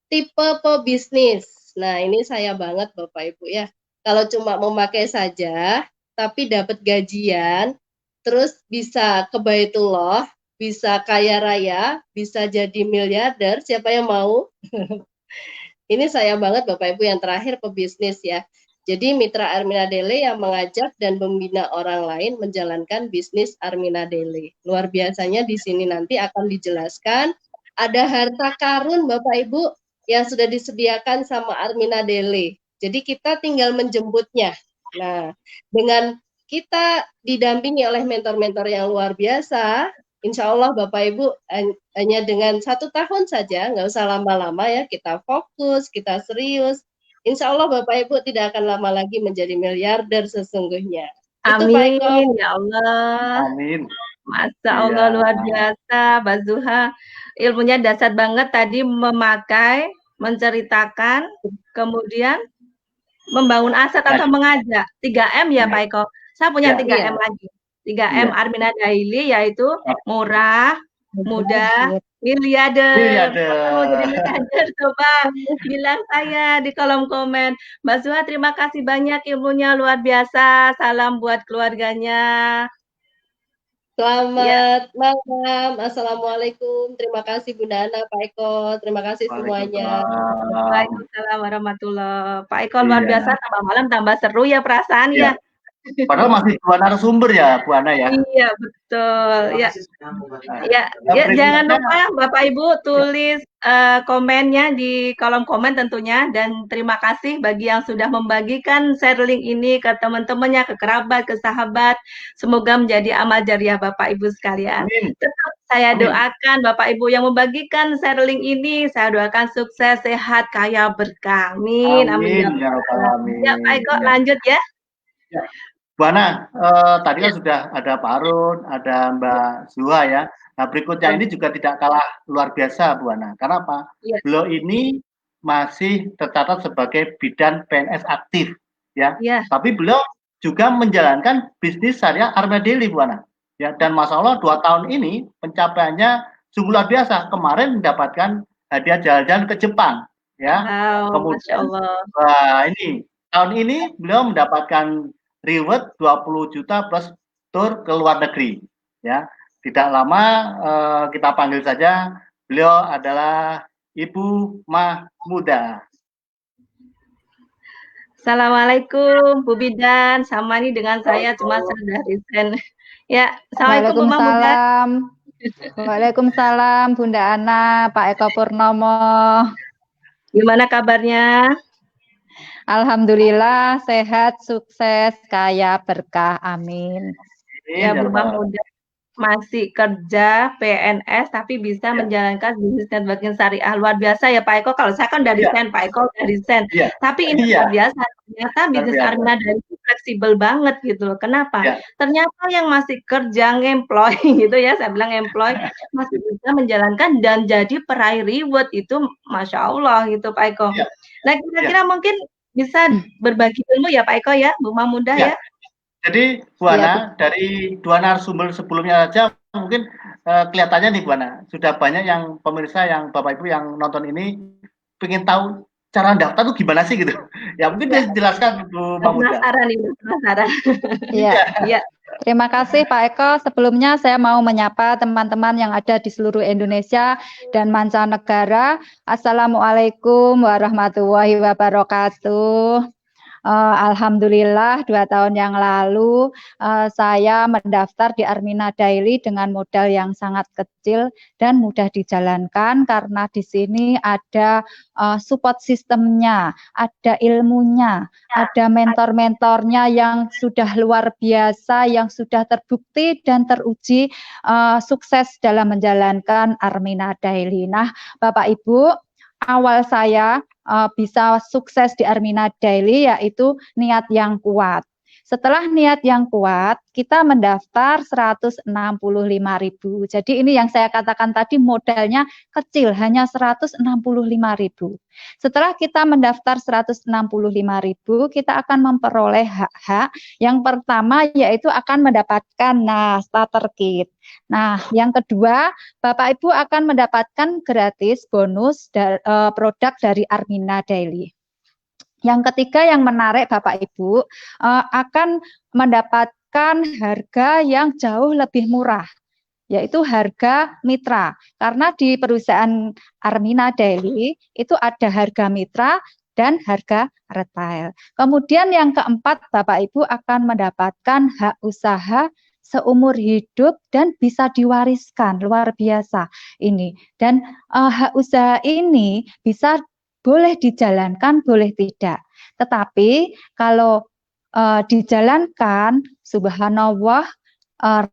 B: tipe pebisnis. Nah, ini saya banget Bapak Ibu ya. Kalau cuma memakai saja, tapi dapat gajian, terus bisa ke Baitullah, bisa kaya raya, bisa jadi miliarder, siapa yang mau? Ini saya banget Bapak Ibu yang terakhir pebisnis ya. Jadi mitra Armina Daily yang mengajak dan membina orang lain menjalankan bisnis Armina Daily. Luar biasanya di sini nanti akan dijelaskan ada harta karun Bapak Ibu yang sudah disediakan sama Armina Daily. Jadi kita tinggal menjemputnya. Nah, dengan kita didampingi oleh mentor-mentor yang luar biasa, insya Allah Bapak Ibu hanya dengan 1 tahun saja, nggak usah lama-lama ya, kita fokus, kita serius. Insya Allah Bapak Ibu tidak akan lama lagi menjadi miliarder sesungguhnya. Itu Pak Eko.
D: Amin ya Allah.
C: Amin.
D: Masya Allah luar biasa, Mbak Zuha. Ilmunya dasar banget tadi, memakai, menceritakan, kemudian membangun aset atau mengajak. 3M ya Pak Eko. Saya punya 3M lagi. 3M Armina Daily, yaitu murah, mudah, miliarder. Mau jadi miliarder, coba bilang saya di kolom komen. Mbak Zuha, terima kasih banyak, ilmunya luar biasa. Salam buat keluarganya.
B: Selamat malam, Assalamualaikum. Terima kasih Bunda Ana, Pak Eko. Terima kasih semuanya.
D: Waalaikumsalam warahmatullahi. Pak Eko luar biasa, tambah malam tambah seru ya perasaan ya.
C: Padahal masih 2 narasumber ya, Bu Ana ya.
D: Iya betul. Ya, jangan lupa Bapak Ibu tulis komennya di kolom komen tentunya, dan terima kasih bagi yang sudah membagikan share link ini ke teman-temannya, ke kerabat, ke sahabat. Semoga menjadi amal jariah Bapak Ibu sekalian. Tetap saya doakan Bapak Ibu yang membagikan share link ini, saya doakan sukses, sehat, kaya, berkah. Amin. Amin. Ya Pak Eko lanjut ya.
C: Bu Ana, tadi kan sudah ada Pak Harun, ada Mbak Zuha ya. Nah, berikutnya ini juga tidak kalah luar biasa, Bu Ana. Karena apa? Beliau ini masih tercatat sebagai bidan PNS aktif, ya. Tapi beliau juga menjalankan bisnis syariah Armina Daily, Bu Ana. Ya, dan masya Allah 2 tahun ini pencapaiannya sungguh luar biasa. Kemarin mendapatkan hadiah jalan-jalan ke Jepang, ya. Kemudian, ini tahun ini beliau mendapatkan reward 20 juta plus tour ke luar negeri, ya. Tidak lama kita panggil saja, beliau adalah Ibu Mahmuda.
D: Assalamualaikum Bu Bidan, sama nih dengan saya, cuma sudah resign. Ya, Assalamualaikum Bu Mahmuda.
F: Waalaikumsalam Bunda Ana, Pak Eko Purnomo.
D: Gimana kabarnya?
F: Alhamdulillah sehat, sukses, kaya, berkah, amin.
D: Ya Bu Mahmuda masih kerja PNS tapi bisa menjalankan bisnis networking syariah, luar biasa ya Pak Eko. Kalau saya kan udah desain, Pak Eko udah desain. Tapi ini luar biasa, ternyata bisnis Armina Daily fleksibel banget gitu loh. Kenapa? Ternyata yang masih kerja employ gitu ya, saya bilang employ masih bisa menjalankan dan jadi peraih reward, itu Masya Allah gitu Pak Eko. Nah kira-kira mungkin bisa berbagi ilmu ya Pak Eko ya, Bu Mahmuda ya.
C: Jadi Bu Ana, dari 2 narasumber sebelumnya saja mungkin kelihatannya nih Bu Ana, sudah banyak yang pemirsa, yang Bapak Ibu yang nonton ini pengen tahu cara daftar itu gimana sih gitu. Ya mungkin bisa dijelaskan Bu Mahmuda.
D: Penasaran.
F: Iya. Terima kasih Pak Eko. Sebelumnya saya mau menyapa teman-teman yang ada di seluruh Indonesia dan mancanegara. Assalamualaikum warahmatullahi wabarakatuh. Alhamdulillah 2 tahun yang lalu saya mendaftar di Armina Daily dengan modal yang sangat kecil dan mudah dijalankan, karena di sini ada support sistemnya, ada ilmunya, ada mentor-mentornya yang sudah luar biasa, yang sudah terbukti dan teruji sukses dalam menjalankan Armina Daily. Nah, Bapak Ibu, awal saya bisa sukses di Armina Daily yaitu niat yang kuat. Setelah niat yang kuat, kita mendaftar 165.000. Jadi ini yang saya katakan tadi, modalnya kecil, hanya 165.000. Setelah kita mendaftar 165.000, kita akan memperoleh hak-hak. Yang pertama yaitu akan mendapatkan starter kit. Nah, yang kedua, Bapak Ibu akan mendapatkan gratis bonus produk dari Armina Daily. Yang ketiga yang menarik Bapak Ibu, akan mendapatkan harga yang jauh lebih murah, yaitu harga mitra. Karena di perusahaan Armina Daily itu ada harga mitra dan harga retail. Kemudian yang keempat, Bapak Ibu akan mendapatkan hak usaha seumur hidup dan bisa diwariskan, luar biasa ini. Dan hak usaha ini bisa boleh dijalankan, boleh tidak. Tetapi kalau dijalankan, subhanallah,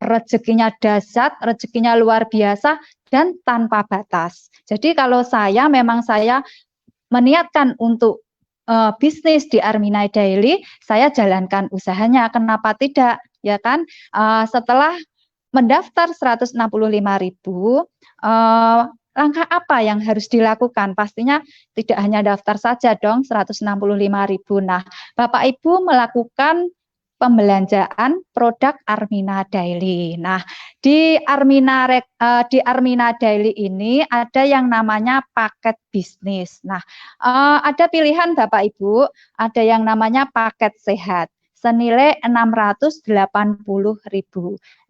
F: rezekinya dahsyat, rezekinya luar biasa dan tanpa batas. Jadi kalau saya meniatkan untuk bisnis di Armina Daily, saya jalankan usahanya. Kenapa tidak? Ya kan? Setelah mendaftar 165.000, langkah apa yang harus dilakukan? Pastinya tidak hanya daftar saja dong, 165.000. Nah, Bapak Ibu melakukan pembelanjaan produk Armina Daily. Nah, di Armina Daily ini ada yang namanya paket bisnis. Nah, ada pilihan Bapak Ibu, ada yang namanya paket sehat senilai 680.000.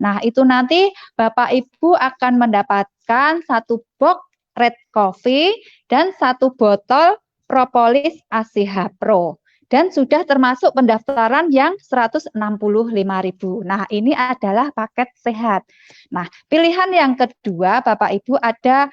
F: Nah, itu nanti Bapak Ibu akan mendapatkan 1 box red coffee dan 1 botol propolis ACH Pro. Dan sudah termasuk pendaftaran yang 165.000. Nah, ini adalah paket sehat. Nah, pilihan yang kedua Bapak Ibu ada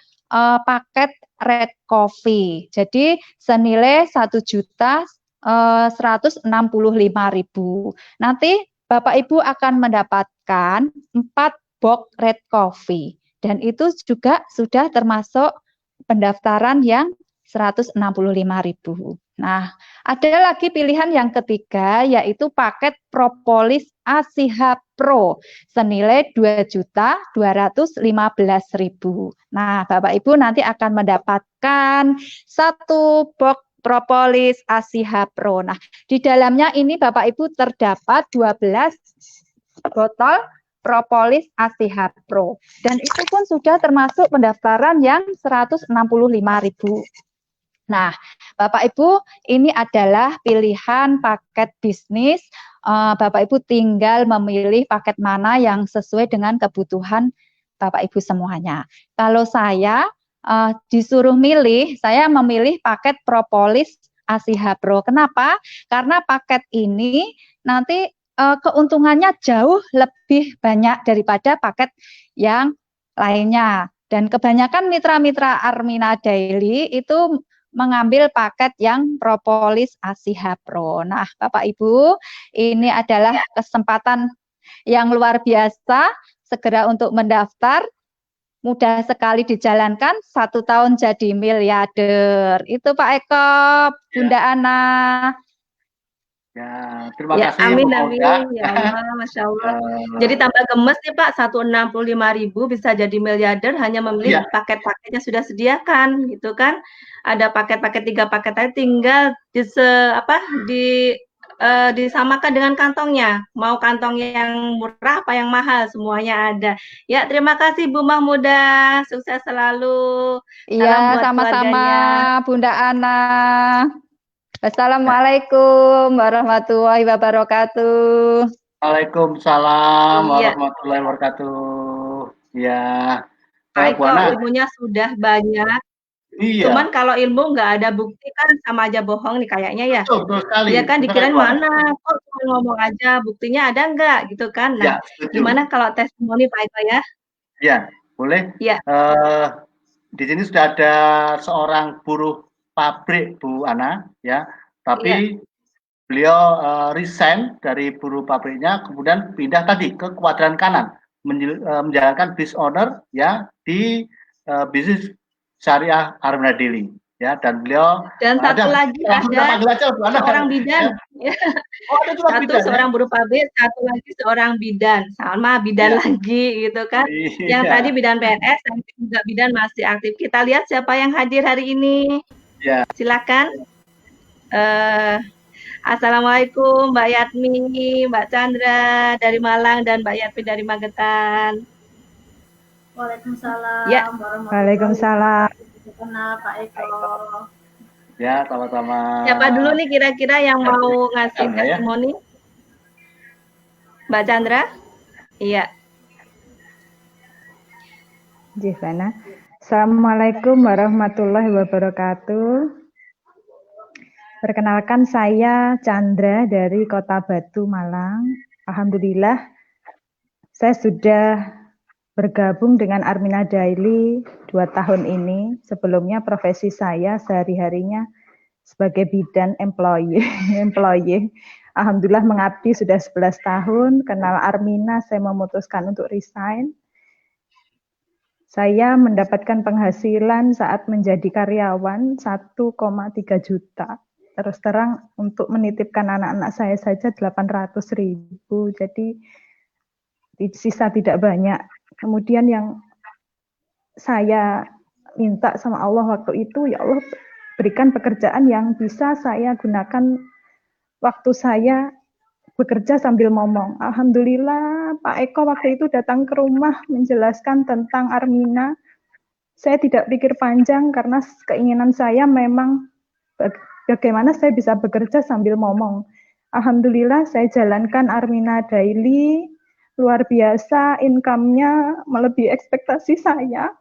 F: paket red coffee. Jadi senilai 1.165.000. Nanti Bapak Ibu akan mendapatkan 4 box red coffee dan itu juga sudah termasuk pendaftaran yang 165.000. Nah, ada lagi pilihan yang ketiga yaitu paket propolis ACH Pro senilai 2.215.000. Nah, Bapak Ibu nanti akan mendapatkan 1 box propolis ACH Pro. Nah, di dalamnya ini Bapak Ibu terdapat 12 botol propolis ACH Pro. Dan itu pun sudah termasuk pendaftaran yang 165.000. Nah, Bapak Ibu, ini adalah pilihan paket bisnis. Bapak Ibu tinggal memilih paket mana yang sesuai dengan kebutuhan Bapak Ibu semuanya. Kalau saya disuruh milih, saya memilih paket propolis ACH Pro. Kenapa? Karena paket ini nanti keuntungannya jauh lebih banyak daripada paket yang lainnya. Dan kebanyakan mitra-mitra Armina Daily itu mengambil paket yang propolis ACH Pro. Nah, Bapak Ibu, ini adalah kesempatan yang luar biasa. Segera untuk mendaftar. Mudah sekali dijalankan, 1 tahun jadi miliarder. Itu Pak Eko, Bunda Ana.
C: Ya, terima
D: Ya,
C: kasih
D: amin,
C: Bu
D: amin.
C: Olga.
D: Ya Allah, Masya Allah. Jadi tambah gemes nih Pak, 165.000 bisa jadi miliarder hanya memilih
C: Iya.
D: paket-paketnya sudah sediakan, gitu kan. Ada paket-paket 3 paket tadi tinggal disamakan dengan kantongnya. Mau kantong yang murah apa yang mahal, semuanya ada. Ya, terima kasih Bu Mahmudah. Sukses selalu. Salam
F: Iya,
D: buat
F: sama-sama
D: keluarganya.
F: Bunda Ana. Assalamualaikum warahmatullahi wabarakatuh.
C: Waalaikumsalam
D: Iya.
C: warahmatullahi wabarakatuh. Ya,
D: Baik
C: Bu
D: kok,
C: Ana.
D: ilmunya sudah banyak.
C: Iya.
D: Cuman kalau ilmu nggak ada bukti kan sama aja bohong nih kayaknya ya.
C: Betul sekali.
D: Iya kan
C: Betul
D: dikirain
C: sekali, Bu Ana.
D: mana, kok cuma ngomong aja, buktinya ada nggak gitu kan. Nah,
C: Ya, setuju.
D: gimana kalau testimoni Pak Eko ya?
C: Ya, boleh.
D: Iya.
C: Di sini sudah ada seorang buruh pabrik Bu Ana, ya. Tapi beliau resign dari buruh pabriknya, kemudian pindah tadi ke kuadran kanan, menjalankan business owner ya di bisnis syariah Armina Daily, ya. Dan beliau
D: Dan satu lagi ada seorang bidan.
C: Ya. Oh, ada juga
D: satu
C: bidan,
D: seorang
C: ya?
D: buruh pabrik, satu lagi seorang bidan, sama bidan lagi gitu kan. Yang tadi bidan PNS, yang juga bidan masih aktif. Kita lihat siapa yang hadir hari ini.
C: Ya.
D: Silakan. Assalamualaikum Mbak Yatmi, Mbak Chandra dari Malang dan Mbak Yatmi dari Magetan.
G: Waalaikumsalam.
D: Ya.
F: Waalaikumsalam.
G: Pak Eko.
C: Ya, sama-sama.
D: Siapa dulu nih kira-kira yang mau ngasih testimoni? Mbak Chandra? Iya.
H: Jivana. Assalamualaikum warahmatullahi wabarakatuh.
F: Perkenalkan saya Chandra dari Kota Batu, Malang. Alhamdulillah saya sudah bergabung dengan Armina Daily 2 tahun ini. Sebelumnya profesi saya sehari-harinya sebagai bidan employee. Alhamdulillah mengabdi sudah 11 tahun, kenal Armina saya memutuskan untuk resign. Saya mendapatkan penghasilan saat menjadi karyawan 1,3 juta. Terus terang untuk menitipkan anak-anak saya saja 800.000. Jadi sisa tidak banyak. Kemudian yang saya minta sama Allah waktu itu, ya Allah berikan pekerjaan yang bisa saya gunakan waktu saya bekerja sambil ngomong. Alhamdulillah Pak Eko waktu itu datang ke rumah menjelaskan tentang Armina. Saya tidak pikir panjang karena keinginan saya memang bagaimana saya bisa bekerja sambil ngomong. Alhamdulillah saya jalankan Armina Daily, luar biasa, income-nya melebihi ekspektasi saya,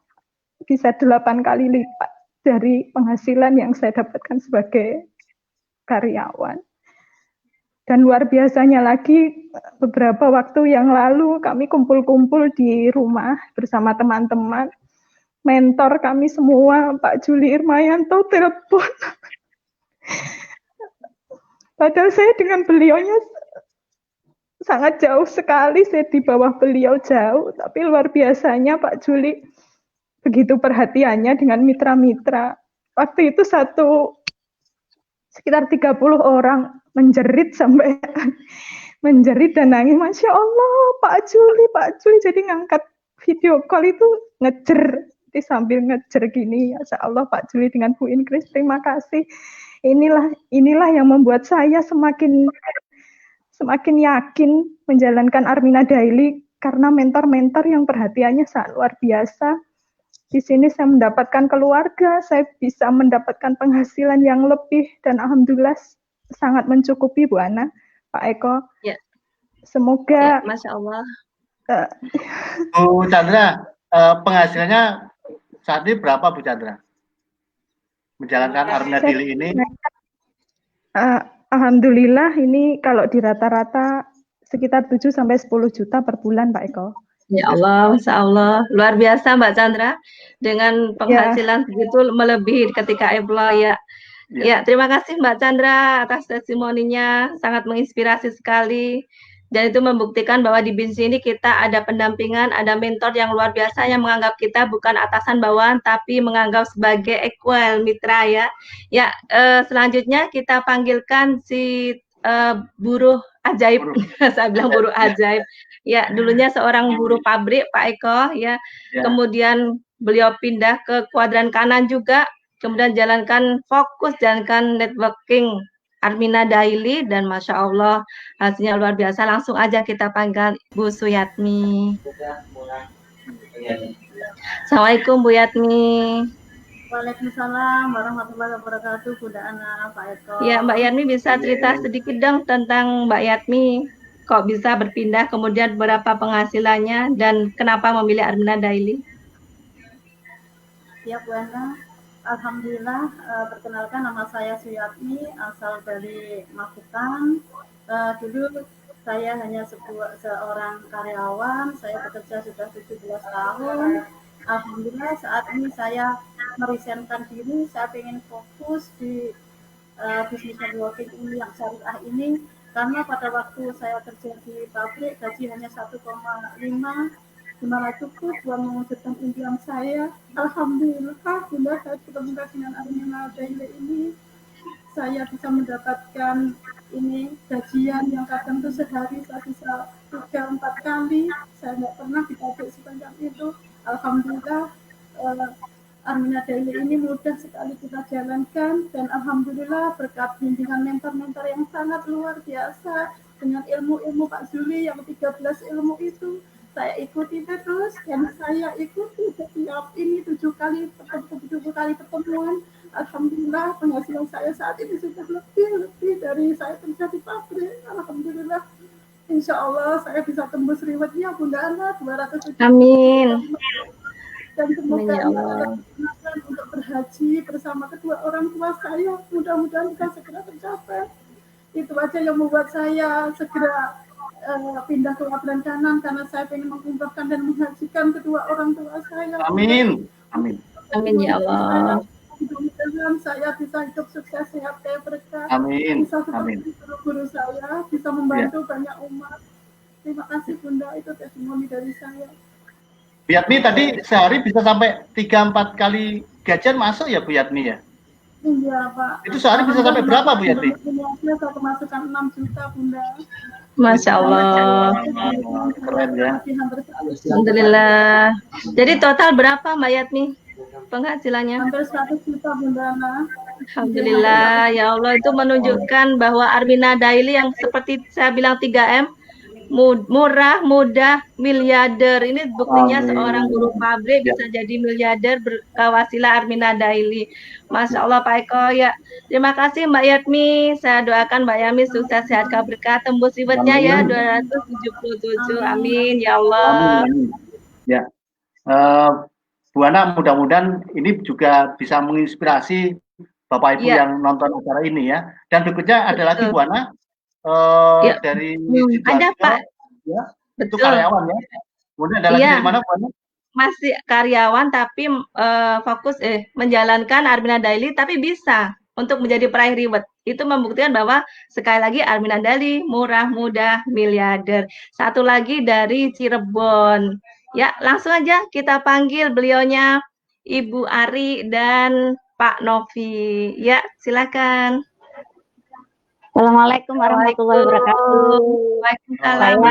F: bisa 8 kali lipat dari penghasilan yang saya dapatkan sebagai karyawan. Dan luar biasanya lagi, beberapa waktu yang lalu kami kumpul-kumpul di rumah bersama teman-teman. Mentor kami semua, Pak Juli Irmayanto, telepon. Padahal saya dengan beliaunya sangat jauh sekali, saya di bawah beliau jauh. Tapi luar biasanya Pak Juli, begitu perhatiannya dengan mitra-mitra. Waktu itu sekitar 30 orang menjerit sampai menjerit dan nangis. Masya Allah, Pak Juli, jadi ngangkat video call itu ngejer, sambil ngejer gini. Masya Allah Pak Juli dengan Bu Inkris, terima kasih. Inilah yang membuat saya semakin yakin menjalankan Armina Daily karena mentor-mentor yang perhatiannya sangat luar biasa. Di sini saya mendapatkan keluarga, saya bisa mendapatkan penghasilan yang lebih, dan alhamdulillah sangat mencukupi Bu Ana, Pak Eko.
D: Ya.
F: Semoga.
D: Ya, Masya Allah.
C: Bu Chandra, penghasilannya saat ini berapa Bu Chandra? Menjalankan Armina Daily ini?
F: Alhamdulillah ini kalau di rata-rata sekitar 7-10 juta per bulan Pak Eko.
D: Ya Allah, Masya Allah. Luar biasa Mbak Chandra. Dengan penghasilan segitu melebihi ketika employee ya. Ya, terima kasih Mbak Chandra atas testimoninya. Sangat menginspirasi sekali. Dan itu membuktikan bahwa di bisnis ini kita ada pendampingan, ada mentor yang luar biasa yang menganggap kita bukan atasan bawahan, tapi menganggap sebagai equal mitra ya. Ya, selanjutnya kita panggilkan si buruh ajaib. Saya bilang buruh ajaib. Ya, dulunya seorang buruh pabrik Pak Eko ya. Kemudian beliau pindah ke kuadran kanan juga, kemudian fokus jalankan networking Armina Daily, dan Masya Allah hasilnya luar biasa. Langsung aja kita panggil Bu Suyatmi. Assalamualaikum Bu Yatmi.
G: Waalaikumsalam warahmatullahi wabarakatuh, Bunda Ana, Pak Eko.
D: Ya, Mbak Yatmi bisa cerita sedikit dong tentang Mbak Yatmi, kok bisa berpindah, kemudian berapa penghasilannya, dan kenapa memilih Armina Daily?
G: Ya, Bu Ana. Alhamdulillah, perkenalkan nama saya Suyatmi, asal dari Magetan. Dulu saya hanya seorang karyawan, saya bekerja sudah 17 tahun. Alhamdulillah saat ini saya merisenkan diri, saya ingin fokus di bisnis networking ini yang syariah ini, karena pada waktu saya kerja di pabrik gaji hanya 1,5, dimana cukup buat mewujudkan impian saya. Alhamdulillah, Bunda, saya bertemu dengan Armina Daily ini, saya bisa mendapatkan ini gajian yang kadang itu sehari saya bisa 3-4 kali, saya nggak pernah di pabrik sebanyak itu. Alhamdulillah, Armina Daily ini mudah sekali kita jalankan, dan alhamdulillah berkat bimbingan mentor-mentor yang sangat luar biasa, dengan ilmu-ilmu Pak Juli yang 13 ilmu itu saya ikuti terus, dan saya ikuti setiap ini 7 kali pertemuan. Alhamdulillah penghasilan saya saat ini sudah lebih dari saya kerja di pabrik. Alhamdulillah, insya Allah saya bisa tembus rewardnya Bunda Ana 200 juta.
D: Amin.
G: Dan semoga impian untuk berhaji bersama kedua orang tua saya. Mudah-mudahan bisa segera tercapai. Itu aja yang membuat saya segera pindah ke Labran Kanan, karena saya ingin mengumrahkan dan menghajikan kedua orang tua saya.
C: Amin. Amin.
D: Amin ya Allah.
G: Mudah-mudahan saya bisa hidup sukses, sehat, kayak berkah.
C: Amin.
G: Bisa
C: Amin.
G: seperti guru-guru saya, bisa membantu banyak umat. Terima kasih Bunda, itu testimoni dari saya.
C: Bu Yatmi tadi sehari bisa sampai 3-4 kali gajian masuk ya Bu Yatmi ya?
G: Iya Pak.
C: Itu sehari bisa sampai berapa Bu Yatmi?
G: Saya kemasukan 6 juta Bunda.
D: Masya Allah.
C: Keren ya.
D: Alhamdulillah. Jadi total berapa Mbak Yatmi penghasilannya?
G: Hampir 100 juta Bunda.
D: Alhamdulillah, ya Allah, itu menunjukkan bahwa Armina Daily yang seperti saya bilang 3M, murah, mudah, miliarder. Ini buktinya seorang buruh pabrik bisa jadi miliarder berwasilah Armina Daily. Masya Allah Pak Eko ya. Terima kasih Mbak Yatmi. Saya doakan Mbak Yatmi sukses, sehat, berkah, tembus ribetnya ya 277. Amin ya Allah.
C: Amin. Ya. Bu Ana, mudah-mudahan ini juga bisa menginspirasi Bapak Ibu yang nonton acara ini ya. Dan berikutnya ada lagi Bu Ana dari
D: ada Pak.
C: Ya, itu karyawan ya. Kemudian ada lagi dari mana Bu Ana?
D: Masih karyawan tapi fokus menjalankan Armina Daily, tapi bisa untuk menjadi peraih reward. Itu membuktikan bahwa sekali lagi Armina Daily murah, mudah, miliarder. Satu lagi dari Cirebon. Ya, langsung aja kita panggil beliaunya, Ibu Ari dan Pak Novi. Ya, silakan.
H: Assalamualaikum warahmatullahi wabarakatuh.
D: Waalaikumsalam.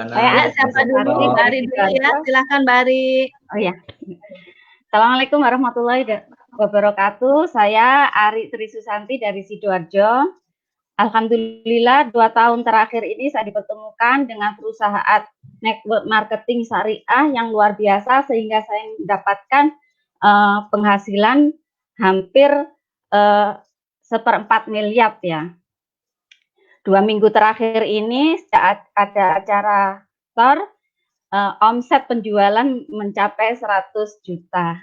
D: Saya siapa dulu? Bari dulu ya, silakan Bari.
H: Oh ya. Assalamualaikum warahmatullahi wabarakatuh. Saya Ari Tri Susanti dari Sidoarjo. Alhamdulillah 2 tahun terakhir ini saya dipertemukan dengan perusahaan network marketing syariah yang luar biasa sehingga saya mendapatkan penghasilan hampir 1/4 miliar ya. 2 minggu terakhir ini ada acara store, omset penjualan mencapai 100 juta.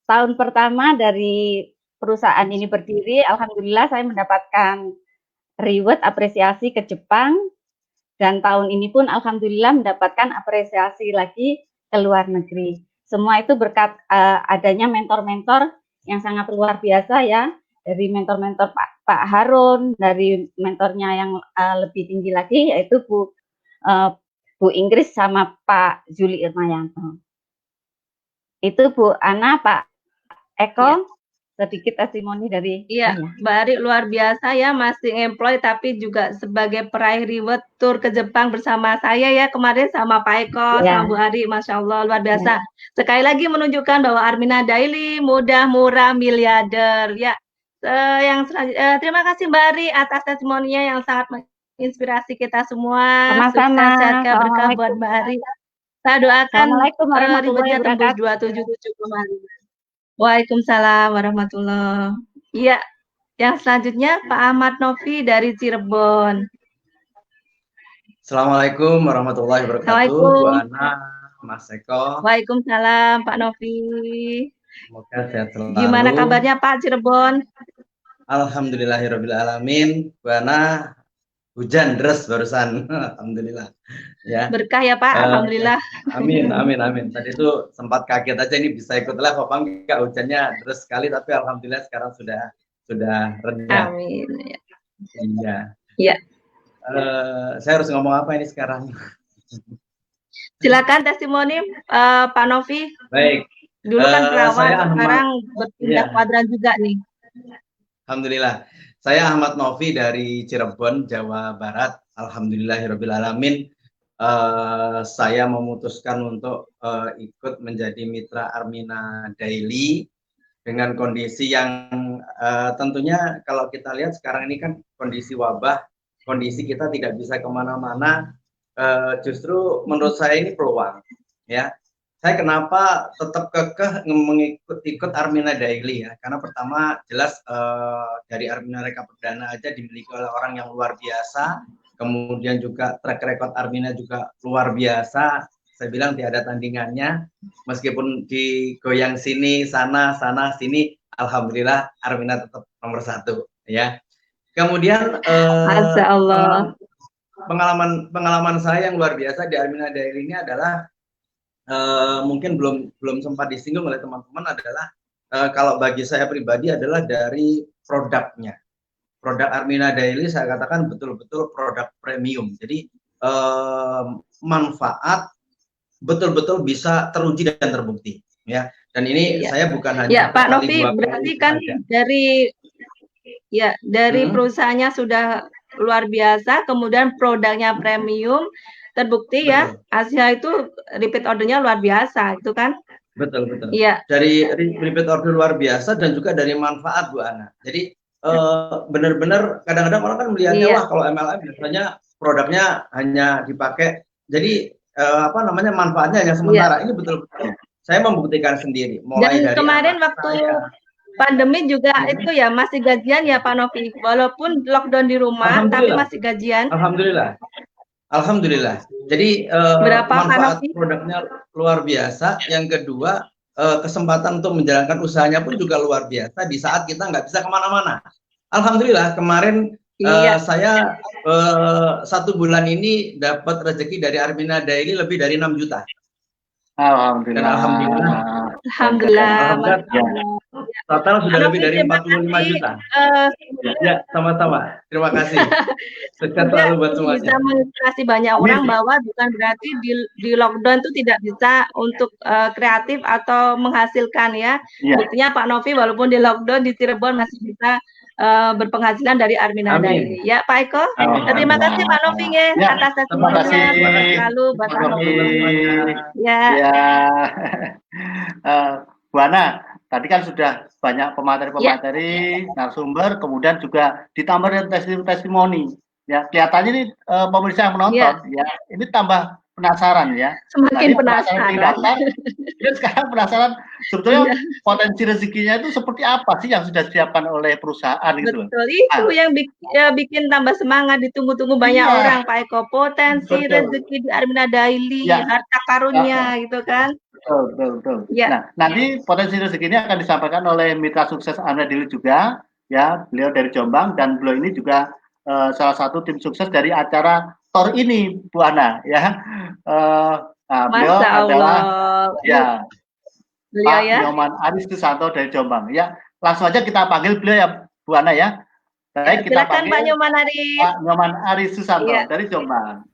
H: Tahun pertama dari perusahaan ini berdiri, alhamdulillah saya mendapatkan reward apresiasi ke Jepang, dan tahun ini pun alhamdulillah mendapatkan apresiasi lagi ke luar negeri. Semua itu berkat adanya mentor-mentor yang sangat luar biasa ya, dari mentor-mentor Pak Harun, dari mentornya yang lebih tinggi lagi yaitu Bu Inggris sama Pak Juli Irmayanto. Itu Bu Ana, Pak Eko. Sedikit testimoni dari
D: saya. Mbak Ari luar biasa ya, masih employ tapi juga sebagai peraih reward tour ke Jepang bersama saya ya kemarin sama Pak Eko, sama Bu Ari, Masya Allah luar biasa. Sekali lagi menunjukkan bahwa Armina Daily mudah, murah, miliarder ya. Yang selanjutnya, terima kasih Mbak Ari atas testimoninya yang sangat menginspirasi kita semua.
H: Sama-sama.
D: Sukses, sehat, berkah buat Mbak Ari. Saya doakan rewardnya tembus 277 kemarin. Waalaikumsalam warahmatullahi wabarakatuh. Iya, yang selanjutnya Pak Ahmad Novi dari Cirebon.
I: Assalamualaikum warahmatullahi wabarakatuh. Bu Ana, Mas Eko.
D: Waalaikumsalam Pak Novi.
I: Semoga sehat selalu.
D: Gimana kabarnya Pak Cirebon?
I: Alhamdulillahirrabbilalamin. Bu Ana, hujan deras barusan. Alhamdulillah. Ya.
D: Berkah ya Pak, alhamdulillah.
I: Amin, amin, amin. Tadi itu sempat kaget aja ini bisa ikut live apa enggak, hujannya deras sekali, tapi alhamdulillah sekarang sudah reda.
D: Amin.
I: Iya.
D: Iya.
I: Saya harus ngomong apa ini sekarang?
D: Silakan testimoni Pak Novi.
I: Baik.
D: Dulu kan perawat, sekarang berpindah kuadran juga nih.
I: Alhamdulillah. Saya Ahmad Novi dari Cirebon, Jawa Barat. Alhamdulillahirrabbilalamin. Saya memutuskan untuk ikut menjadi mitra Armina Daily dengan kondisi yang tentunya kalau kita lihat sekarang ini kan kondisi wabah, kondisi kita tidak bisa kemana-mana. Justru menurut saya ini peluang ya. Saya kenapa tetap kekeh ikut Armina Daily ya, karena pertama jelas dari Armina Reka Perdana aja dimiliki oleh orang yang luar biasa, kemudian juga track record Armina juga luar biasa, Saya bilang tiada tandingannya, meskipun digoyang sini, sana, sini, alhamdulillah Armina tetap nomor 1 ya. Kemudian
D: Masya Allah.
I: pengalaman saya yang luar biasa di Armina Daily ini adalah mungkin belum sempat disinggung oleh teman-teman adalah kalau bagi saya pribadi adalah dari produknya. Produk Armina Daily saya katakan betul-betul produk premium. Jadi manfaat betul-betul bisa teruji dan terbukti ya. Dan ini saya bukan hanya
D: Pak Novi, berarti kan dari perusahaannya sudah luar biasa, kemudian produknya premium, terbukti ya, Asia itu repeat ordernya luar biasa, itu kan?
I: Betul.
D: Iya.
I: Dari repeat order luar biasa dan juga dari manfaat Bu Ana. Jadi benar-benar kadang-kadang orang kan melihatnya wah kalau MLM biasanya produknya hanya dipakai, jadi manfaatnya hanya sementara. Ini betul-betul saya membuktikan sendiri. Mulai
D: dan
I: dari
D: kemarin waktu pandemi juga itu ya masih gajian ya Pak Novi, walaupun lockdown di rumah tapi masih gajian.
I: Alhamdulillah. Jadi manfaat produknya luar biasa. Yang kedua kesempatan untuk menjalankan usahanya pun juga luar biasa di saat kita nggak bisa kemana-mana. Alhamdulillah kemarin saya 1 bulan ini dapat rezeki dari Armina Daily lebih dari 6 juta.
C: Alhamdulillah.
I: Dan alhamdulillah. Total sudah lebih dari 45 juta. Ya, sama-sama. Terima kasih. Sukses selalu buat semuanya.
D: Bisa menginspirasi banyak orang bahwa bukan berarti di lockdown itu tidak bisa untuk kreatif atau menghasilkan ya. Buktinya Pak Novi walaupun di lockdown di Cirebon masih bisa berpenghasilan dari Armina Daily. Ya Pak Eko, terima kasih Pak Novi atas testimoninya. Selalu buat Pak Novi.
C: Bu Ana, tadi kan sudah banyak pemateri-pemateri, narasumber, kemudian juga ditambah dengan testimoni. Ya, kelihatannya ini pemirsa yang menonton, ya, ini tambah penasaran ya.
D: Semakin penasaran.
C: Dan sekarang penasaran sebetulnya potensi rezekinya itu seperti apa sih yang sudah disiapkan oleh perusahaan gitu.
D: Betul, itu yang bikin tambah semangat, ditunggu-tunggu banyak orang Pak Eko. Potensi rezeki di Armina Daily, harta karunnya gitu kan.
C: Betul. Nah, nanti potensi rezeki ini akan disampaikan oleh mitra sukses Armina Daily juga, ya, beliau dari Jombang dan beliau ini juga salah satu tim sukses dari acara TOR ini, Bu Ana, ya. Beliau adalah Pak Nyoman Aris Susanto dari Jombang, ya. Langsung aja kita panggil beliau ya, Bu Ana ya. Baik, kita panggil
D: Pak Nyoman Aris.
C: Pak Nyoman Aris Susanto dari Jombang.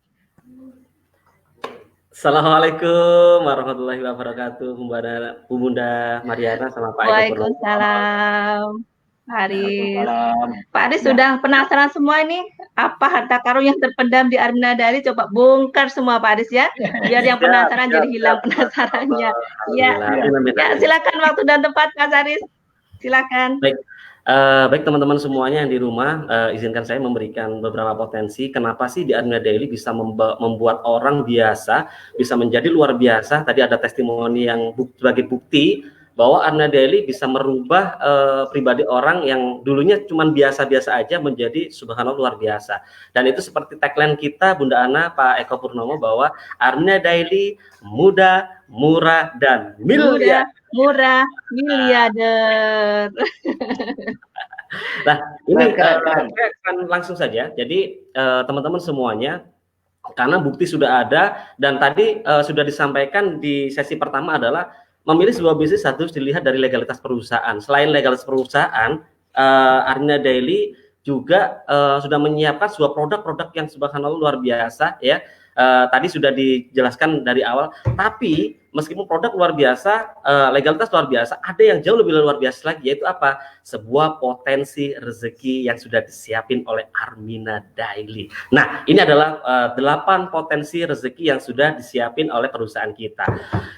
J: Assalamualaikum warahmatullahi wabarakatuh, Bu Bunda Mariana sama Pak Eko.
D: Waalaikumsalam. Pak Aris sudah penasaran semua ini apa harta karun yang terpendam di Armina Daily, coba bongkar semua Pak Aris ya, biar yang penasaran jadi hilang penasarannya. Ya, silakan waktu dan tempat Mas Aris, silakan.
J: Baik teman-teman semuanya yang di rumah, izinkan saya memberikan beberapa potensi kenapa sih di Armina Daily bisa membuat orang biasa bisa menjadi luar biasa. Tadi ada testimoni yang sebagai bukti bahwa Armina Daily bisa merubah pribadi orang yang dulunya cuma biasa-biasa aja menjadi subhanallah luar biasa. Dan itu seperti tagline kita Bunda Ana, Pak Eko Purnomo, bahwa Armina Daily mudah, murah, dan miliarder.
D: Murah, miliarder.
J: Nah, ini saya akan langsung saja. Jadi teman-teman semuanya, karena bukti sudah ada dan tadi sudah disampaikan di sesi pertama adalah memilih sebuah bisnis harus dilihat dari legalitas perusahaan. Selain legalitas perusahaan, Armina Daily juga sudah menyiapkan sebuah produk-produk yang subhanallah luar biasa ya. Tadi sudah dijelaskan dari awal, tapi meskipun produk luar biasa, legalitas luar biasa, ada yang jauh lebih luar biasa lagi, yaitu apa? Sebuah potensi rezeki yang sudah disiapin oleh Armina Daily. Nah, ini adalah 8 potensi rezeki yang sudah disiapin oleh perusahaan kita.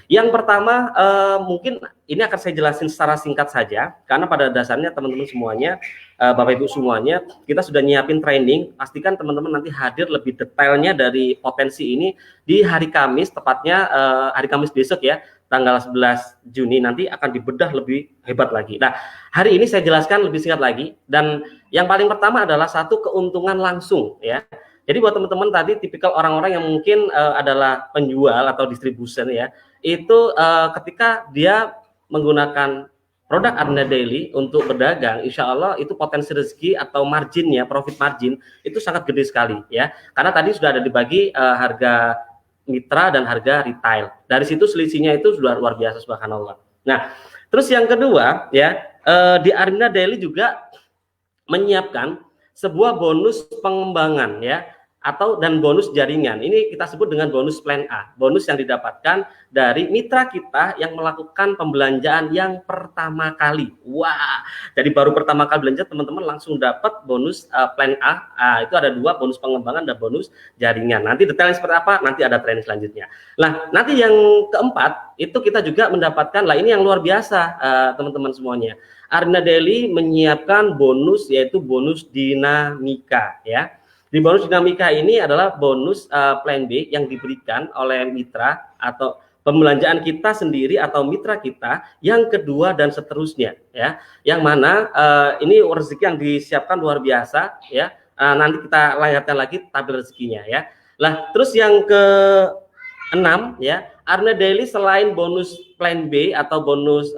J: Yang pertama, mungkin ini akan saya jelasin secara singkat saja, karena pada dasarnya teman-teman semuanya, Bapak Ibu semuanya, kita sudah nyiapin training. Pastikan teman-teman nanti hadir lebih detailnya dari potensi ini di hari Kamis, tepatnya hari Kamis besok ya, tanggal 11 Juni nanti akan dibedah lebih hebat lagi. Nah, hari ini saya jelaskan lebih singkat lagi, dan yang paling pertama adalah satu keuntungan langsung ya. Jadi buat teman-teman tadi tipikal orang-orang yang mungkin adalah penjual atau distribution ya, itu ketika dia menggunakan produk Arina Daily untuk berdagang, insya Allah itu potensi rezeki atau marginnya, profit margin itu sangat gede sekali ya. Karena tadi sudah ada dibagi harga mitra dan harga retail. Dari situ selisihnya itu sudah luar biasa, subhanallah. Nah, terus yang kedua ya, di Arina Daily juga menyiapkan sebuah bonus pengembangan ya, dan bonus jaringan. Ini kita sebut dengan bonus plan A, bonus yang didapatkan dari mitra kita yang melakukan pembelanjaan yang pertama kali. Wah, jadi baru pertama kali belanja teman-teman langsung dapat bonus plan A. Itu ada 2, bonus pengembangan dan bonus jaringan. Nanti detailnya seperti apa, nanti ada training selanjutnya. Nah, nanti yang keempat itu kita juga mendapatkan, lah ini yang luar biasa teman-teman semuanya. Arina Daily menyiapkan bonus, yaitu bonus dinamika ya. Di bonus dinamika ini adalah bonus plan B yang diberikan oleh mitra atau pembelanjaan kita sendiri atau mitra kita yang kedua dan seterusnya ya. Yang mana ini rezeki yang disiapkan luar biasa ya. Nanti kita lihatkan lagi tabel rezekinya ya. Lah terus yang ke-6 ya, Arina Daily selain bonus plan B atau bonus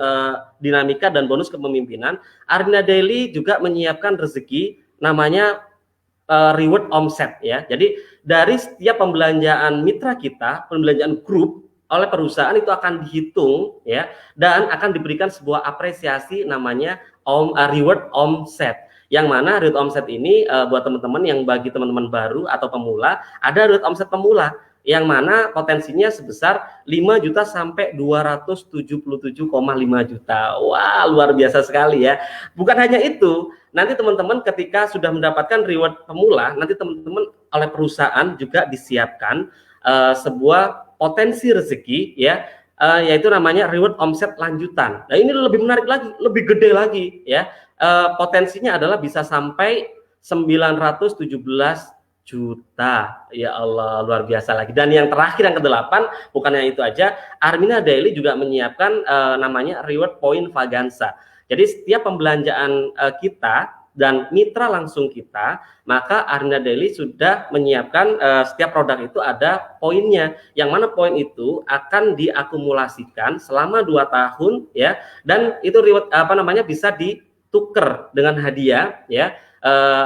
J: dinamika dan bonus kepemimpinan, Arina Daily juga menyiapkan rezeki namanya reward omset ya. Jadi dari setiap pembelanjaan mitra kita, pembelanjaan grup oleh perusahaan itu akan dihitung ya, dan akan diberikan sebuah apresiasi namanya reward omset. Yang mana reward omset ini buat teman-teman yang bagi teman-teman baru atau pemula, ada reward omset pemula yang mana potensinya sebesar 5 juta sampai 277,5 juta. Wah, luar biasa sekali ya. Bukan hanya itu, nanti teman-teman ketika sudah mendapatkan reward pemula, nanti teman-teman oleh perusahaan juga disiapkan sebuah potensi rezeki ya, yaitu namanya reward omset lanjutan. Nah, ini lebih menarik lagi, lebih gede lagi ya. Potensinya adalah bisa sampai 917 juta. Ya Allah, luar biasa lagi. Dan yang terakhir yang ke-8, bukannya itu aja, Arina Daily juga menyiapkan namanya reward point Vaganza. Jadi setiap pembelanjaan kita dan mitra langsung kita, maka Arina Daily sudah menyiapkan setiap produk itu ada poinnya, yang mana poin itu akan diakumulasikan selama 2 tahun ya, dan itu reward bisa ditukar dengan hadiah ya.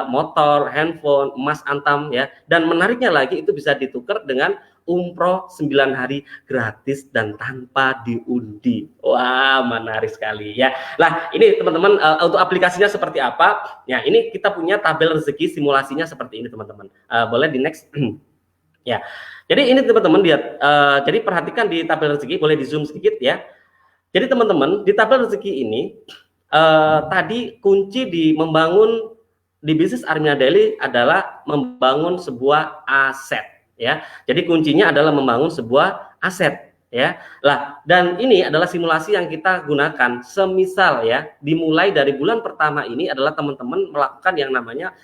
J: Motor, handphone, emas antam ya, dan menariknya lagi itu bisa ditukar dengan umroh 9 hari gratis dan tanpa diundi. Wah, menarik sekali ya. Lah ini teman-teman, untuk aplikasinya seperti apa ya, ini kita punya tabel rezeki simulasinya seperti ini teman-teman. Boleh di next ya. Jadi ini teman-teman lihat, jadi perhatikan di tabel rezeki, boleh di zoom sedikit ya. Jadi teman-teman di tabel rezeki ini tadi kunci di membangun di bisnis Arina Daily adalah membangun sebuah aset ya. Jadi kuncinya adalah membangun sebuah aset ya. Lah, dan ini adalah simulasi yang kita gunakan. Semisal ya, dimulai dari bulan pertama ini adalah teman-teman melakukan yang namanya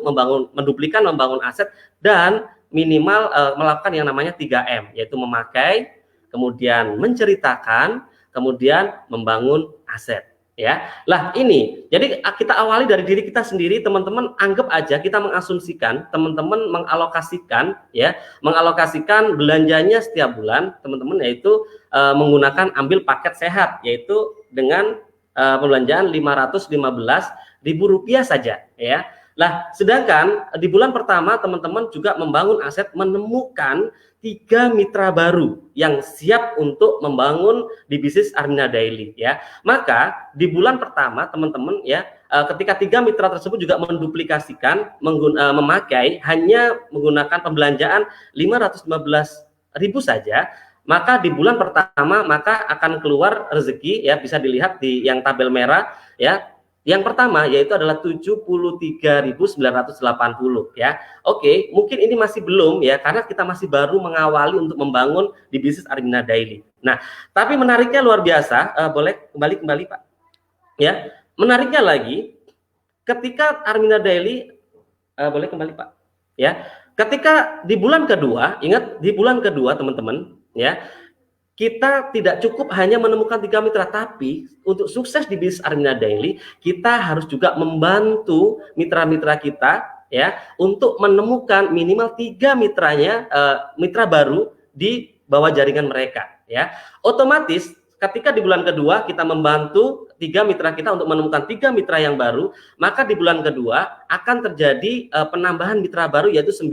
J: membangun aset, dan minimal melakukan yang namanya 3M, yaitu memakai, kemudian menceritakan, kemudian membangun aset. Ya, lah ini, jadi kita awali dari diri kita sendiri, teman-teman. Anggap aja kita mengasumsikan, teman-teman mengalokasikan mengalokasikan belanjanya setiap bulan, teman-teman, yaitu menggunakan ambil paket sehat, yaitu dengan pembelanjaan Rp515.000 saja ya. Lah, sedangkan di bulan pertama teman-teman juga membangun aset, menemukan 3 mitra baru yang siap untuk membangun di bisnis Arina Daily ya. Maka di bulan pertama teman-teman ya, ketika 3 mitra tersebut juga menduplikasikan memakai hanya menggunakan pembelanjaan Rp515.000 saja, maka di bulan pertama maka akan keluar rezeki ya, bisa dilihat di yang tabel merah ya. Yang pertama yaitu adalah 73.980 ya. Oke, mungkin ini masih belum ya, karena kita masih baru mengawali untuk membangun di bisnis Arina Daily. Nah, tapi menariknya luar biasa. Boleh kembali Pak ya. Menariknya lagi, ketika Arina Daily boleh kembali Pak ya. Ketika di bulan kedua, ingat di bulan kedua teman-teman ya, kita tidak cukup hanya menemukan 3 mitra, tapi untuk sukses di bisnis Arina Daily, kita harus juga membantu mitra-mitra kita ya untuk menemukan minimal 3 mitranya, mitra baru di bawah jaringan mereka, ya. Otomatis ketika di bulan kedua kita membantu 3 mitra kita untuk menemukan 3 mitra yang baru, maka di bulan kedua akan terjadi penambahan mitra baru yaitu 9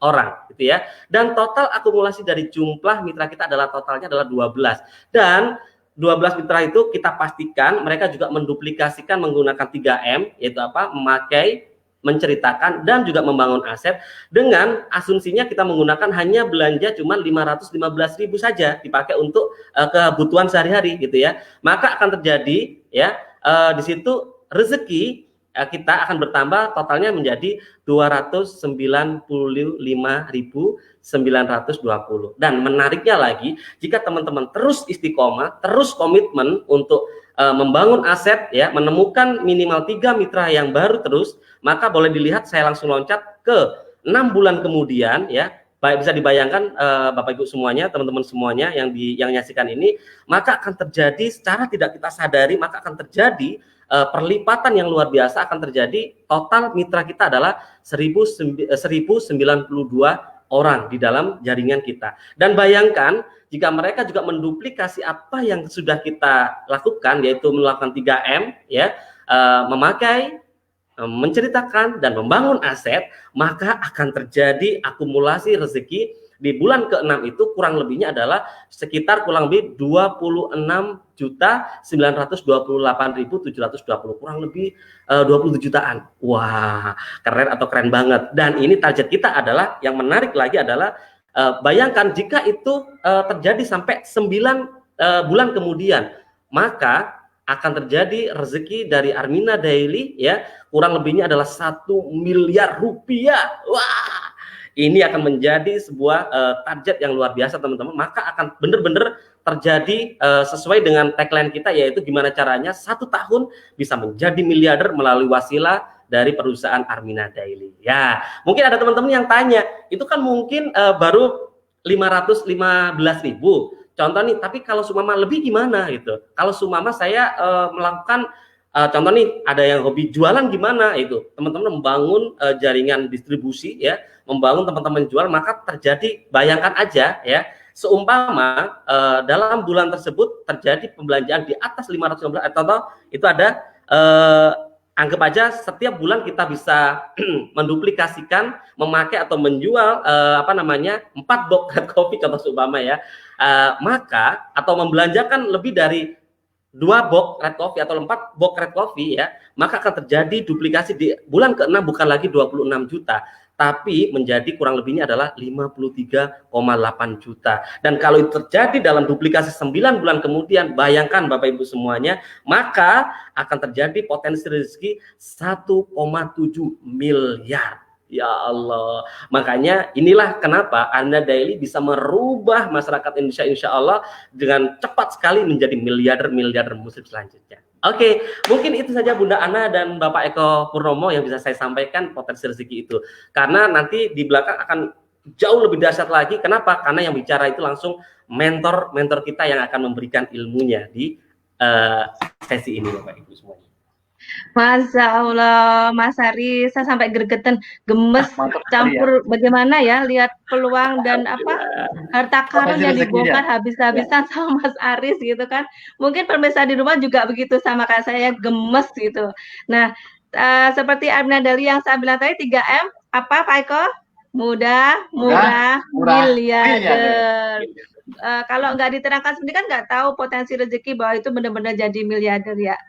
J: orang, gitu ya. Dan total akumulasi dari jumlah mitra kita adalah totalnya adalah 12. Dan 12 mitra itu kita pastikan mereka juga menduplikasikan menggunakan 3M, yaitu apa? Memakai, menceritakan, dan juga membangun aset. Dengan asumsinya kita menggunakan hanya belanja cuma 515.000 saja dipakai untuk kebutuhan sehari-hari, gitu ya. Maka akan terjadi ya di situ rezeki kita akan bertambah totalnya menjadi 295.920. Dan menariknya lagi, jika teman-teman terus istiqomah, terus komitmen untuk membangun aset, ya, menemukan minimal 3 mitra yang baru terus, maka boleh dilihat saya langsung loncat ke 6 bulan kemudian, ya. Baik, bisa dibayangkan Bapak Ibu semuanya, teman-teman semuanya yang menyaksikan ini, maka akan terjadi secara tidak kita sadari, maka akan terjadi perlipatan yang luar biasa akan terjadi. Total mitra kita adalah 1092 orang di dalam jaringan kita. Dan bayangkan jika mereka juga menduplikasi apa yang sudah kita lakukan, yaitu melakukan 3M, ya, memakai, menceritakan, dan membangun aset, maka akan terjadi akumulasi rezeki di bulan ke-6 itu kurang lebihnya adalah sekitar kurang lebih 26.928.720, kurang lebih 20 jutaan. Wah, keren atau keren banget. Dan ini target kita adalah, yang menarik lagi adalah bayangkan jika itu terjadi sampai 9 bulan kemudian, maka akan terjadi rezeki dari Armina Daily, ya, kurang lebihnya adalah 1 miliar rupiah. Wah, ini akan menjadi sebuah target yang luar biasa, teman-teman. Maka akan benar-benar terjadi sesuai dengan tagline kita, yaitu gimana caranya 1 tahun bisa menjadi miliarder melalui wasilah dari perusahaan Armina Daily. Ya, mungkin ada teman-teman yang tanya, itu kan mungkin baru 515.000. Contoh nih, tapi kalau Sumama lebih gimana gitu? Kalau Sumama saya melakukan contoh nih, ada yang hobi jualan gimana itu? Teman-teman membangun jaringan distribusi, ya, membangun teman-teman jual, maka terjadi, bayangkan aja ya, seumpama dalam bulan tersebut terjadi pembelanjaan di atas 515, atau itu ada anggap aja setiap bulan kita bisa menduplikasikan, memakai atau menjual 4 box red coffee contoh seumpama ya, maka atau membelanjakan lebih dari 2 box red coffee atau 4 box red coffee, ya, maka akan terjadi duplikasi di bulan ke-6 bukan lagi 26 juta, tapi menjadi kurang lebihnya adalah 53,8 juta. Dan kalau itu terjadi dalam duplikasi 9 bulan kemudian, bayangkan Bapak Ibu semuanya, maka akan terjadi potensi rezeki 1,7 miliar. Ya Allah, makanya inilah kenapa Armina Daily bisa merubah masyarakat Indonesia, insya Allah, dengan cepat sekali menjadi miliarder muslim selanjutnya. Oke, mungkin itu saja Bunda Ana dan Bapak Eko Purnomo yang bisa saya sampaikan potensi rezeki itu. Karena nanti di belakang akan jauh lebih dahsyat lagi. Kenapa? Karena yang bicara itu langsung mentor kita yang akan memberikan ilmunya di sesi ini, Bapak Ibu semuanya.
D: Masya Allah, Mas Ari, saya sampai gregetan, gemes, campur ya. Bagaimana ya lihat peluang dan harta karun yang dibongkar habis-habisan sama Mas Aris gitu kan. Mungkin pemirsa di rumah juga begitu sama kayak saya, gemes gitu. Nah, seperti Armina Daily yang saya bilang tadi, 3M, apa Pak Eko? Mudah, murah, miliarder. Kalau nggak diterangkan sendiri kan nggak tahu potensi rezeki bahwa itu benar-benar jadi miliarder ya.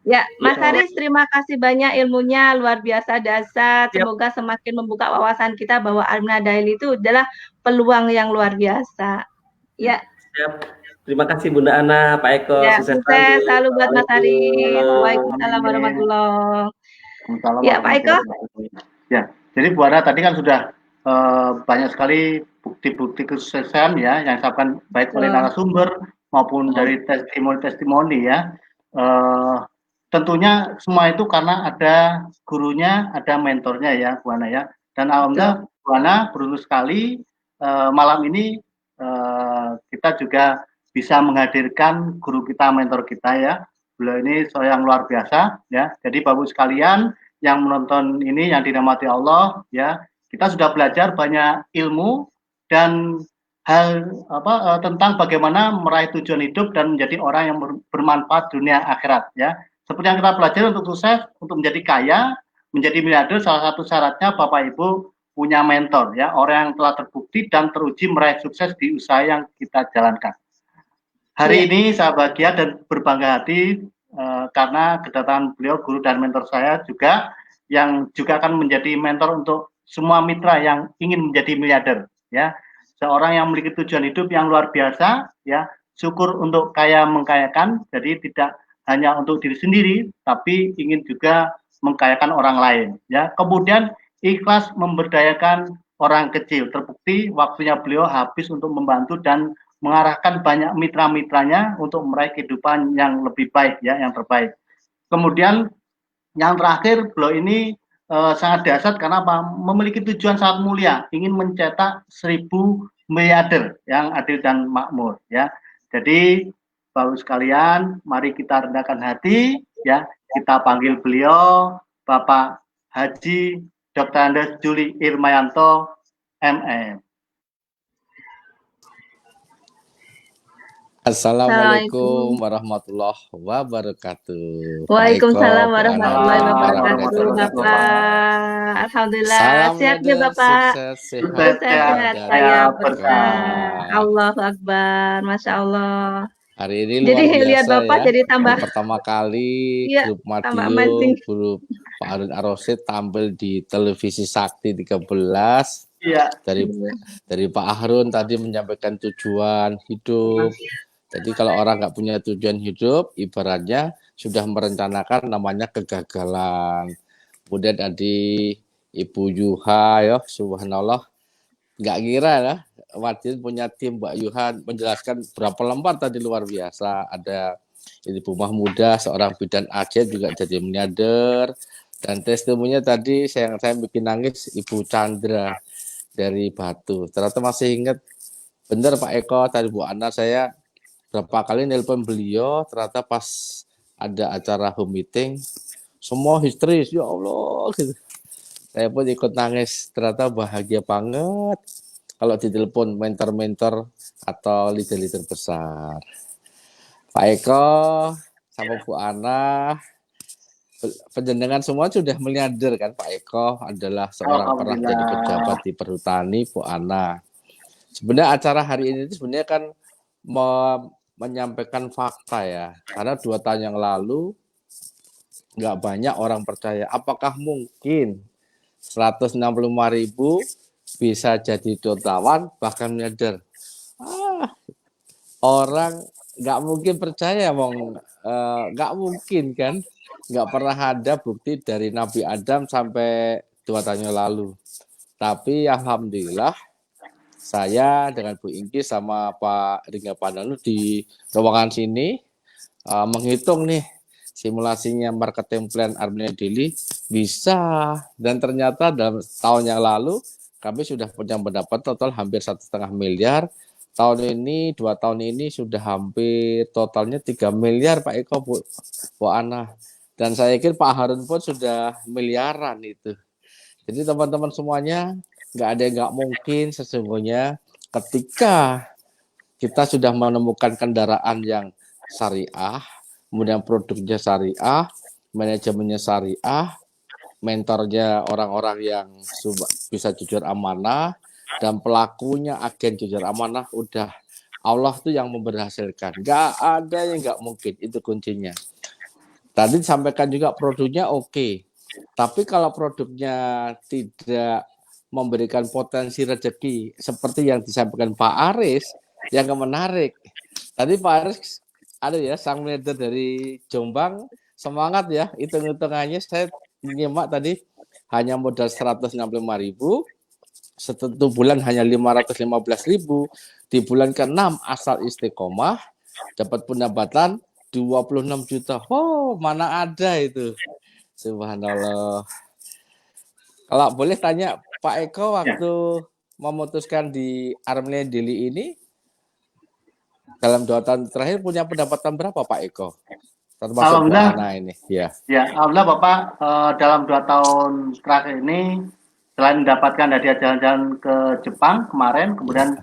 D: Ya, Mas Haris, terima kasih banyak ilmunya, luar biasa dasar. Semoga semakin membuka wawasan kita bahwa Armina Daily itu adalah peluang yang luar biasa. Ya.
J: Siap. Terima kasih Bunda Ana, Pak Eko.
D: Ya, sukses selalu buat Mas Haris. Waalaikumsalam warahmatullahi wabarakatuh. Ya, Pak Eko.
C: Ya, jadi Bu Ana tadi kan sudah banyak sekali bukti-bukti kesuksesan ya yang disampaikan baik oleh narasumber maupun dari testimoni-testimoni ya. Tentunya semua itu karena ada gurunya, ada mentornya ya, Bu Ana ya. Dan alhamdulillah Bu Ana beruntung sekali malam ini kita juga bisa menghadirkan guru kita, mentor kita ya. Beliau ini seorang yang luar biasa ya. Jadi Bapak Ibu sekalian, yang menonton ini yang dirahmati Allah ya. Kita sudah belajar banyak ilmu dan hal tentang bagaimana meraih tujuan hidup dan menjadi orang yang bermanfaat dunia akhirat ya. Seperti yang kita pelajari untuk sukses, untuk menjadi kaya, menjadi miliarder, salah satu syaratnya Bapak Ibu punya mentor ya, orang yang telah terbukti dan teruji meraih sukses di usaha yang kita jalankan. Hari ini saya bahagia dan berbangga hati karena kedatangan beliau, guru dan mentor saya juga, yang juga akan menjadi mentor untuk semua mitra yang ingin menjadi miliarder ya. Seorang yang memiliki tujuan hidup yang luar biasa ya, syukur untuk kaya mengkayakan, jadi tidak hanya untuk diri sendiri tapi ingin juga mengkayakan orang lain ya. Kemudian ikhlas memberdayakan orang kecil, terbukti waktunya beliau habis untuk membantu dan mengarahkan banyak mitra-mitranya untuk meraih kehidupan yang lebih baik ya, yang terbaik. Kemudian yang terakhir, beliau ini sangat dahsyat karena apa? Memiliki tujuan sangat mulia, ingin mencetak 1000 miliarder yang adil dan makmur ya. Jadi Bapak sekalian, mari kita rendahkan hati ya, kita panggil beliau Bapak Haji Dr. Andes Juli Irmayanto MM.
K: Assalamualaikum warahmatullahi wabarakatuh.
D: Waalaikumsalam warahmatullahi wabarakatuh, Bapak. Alhamdulillah, sehat ya Bapak.
K: Sehat
D: saya berkah. Allahu Akbar, Masya Allah.
K: Hari ini
D: jadi
K: luar biasa
D: lihat Bapak
K: ya.
D: jadi tambah
K: Pertama kali
D: ya,
K: grup Madiun, grup Pak Harun Ar-Rasyid tampil di televisi Sakti 13.
C: Iya.
K: Dari Pak Harun tadi menyampaikan tujuan hidup. Jadi kalau orang nggak punya tujuan hidup, ibaratnya sudah merencanakan namanya kegagalan. Kemudian tadi Ibu Yuha ya, subhanallah, nggak kira ya, Madiun punya tim Mbak Yuha menjelaskan berapa lembar tadi luar biasa. Ada Ibu Mahmudah, seorang bidan Aceh juga jadi miliarder. Dan testimoninya tadi saya bikin nangis Ibu Chandra dari Batu. Ternyata masih ingat, benar Pak Eko, tadi Bu Ana saya berapa kali nelpon beliau, ternyata pas ada acara home meeting, semua histeris, ya Allah gitu. Saya pun ikut nangis, ternyata bahagia banget kalau ditelepon mentor-mentor atau leader-leader besar. Pak Eko sama Bu Ana, penjenengan semua sudah miliarder kan. Pak Eko adalah seorang pernah jadi pejabat di Perhutani, Bu Ana. Sebenarnya acara hari ini sebenarnya kan menyampaikan fakta ya, karena 2 tahun yang lalu nggak banyak orang percaya apakah mungkin 165.000 bisa jadi dotawan bahkan miliarder. Orang nggak mungkin percaya, nggak mungkin kan, nggak pernah ada bukti dari Nabi Adam sampai 2 tahun yang lalu. Tapi alhamdulillah saya dengan Bu Ingki sama Pak Ringga Pandanu di ruangan sini menghitung nih simulasinya marketing plan Armenia Daily bisa, dan ternyata dalam tahun yang lalu kami sudah punya pendapat total hampir 1,5 miliar. Tahun ini 2 tahun ini sudah hampir totalnya 3 miliar Pak Eko, Bu Ana, dan saya yakin Pak Harun pun sudah miliaran itu. Jadi teman-teman semuanya, nggak ada yang nggak mungkin sesungguhnya ketika kita sudah menemukan kendaraan yang syariah, kemudian produknya syariah, manajemennya syariah, mentornya orang-orang yang bisa jujur amanah, dan pelakunya agen jujur amanah, udah Allah tuh yang memberhasilkan. Nggak ada yang nggak mungkin, itu kuncinya. Tadi disampaikan juga produknya oke. Tapi kalau produknya tidak memberikan potensi rezeki seperti yang disampaikan Pak Aris, yang menarik. Tadi Pak Aris ada ya, sang miliarder dari Jombang, semangat ya, hitung-hitungannya saya nyimak tadi hanya modal 165.000, 1 bulan hanya 515.000, di bulan ke-6 asal istiqomah dapat pendapatan 26 juta. Oh, mana ada itu. Subhanallah. Kalau boleh tanya Pak Eko, waktu memutuskan di Armenia Daily ini dalam 2 tahun terakhir punya pendapatan berapa Pak Eko? termasuk Bu Ana ini. Ya,
C: alhamdulillah Bapak dalam 2 tahun terakhir ini selain mendapatkan hadiah jalan-jalan ke Jepang kemarin, kemudian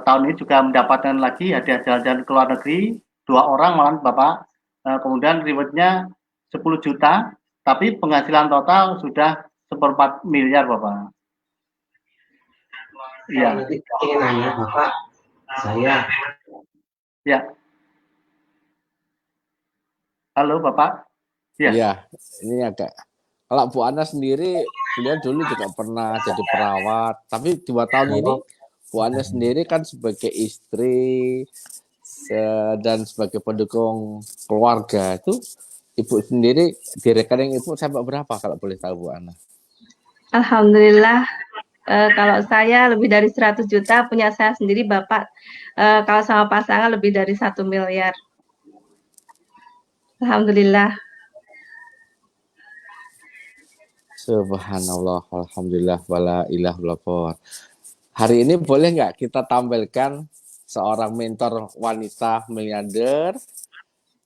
C: tahun ini juga mendapatkan lagi hadiah jalan-jalan ke luar negeri 2 orang malah Bapak. Kemudian rewardnya 10 juta, tapi penghasilan total sudah 1,4 miliar Bapak. Iya.
E: Ingin nanya Bapak, saya.
C: Ya. Halo Bapak.
K: Iya, ini agak. Kalau Bu Ana sendiri, beliau dulu juga pernah jadi perawat, tapi 2 tahun ini Bu Ana sendiri kan sebagai istri dan sebagai pendukung keluarga itu, Ibu sendiri di rekening Ibu sampai berapa kalau boleh tahu Bu Ana?
D: Alhamdulillah, kalau saya lebih dari 100 juta, punya saya sendiri Bapak, kalau sama pasangan lebih dari 1 miliar. Alhamdulillah.
K: Subhanallah, alhamdulillah, wala ilaha illallah. Hari ini boleh nggak kita tampilkan seorang mentor wanita miliarder?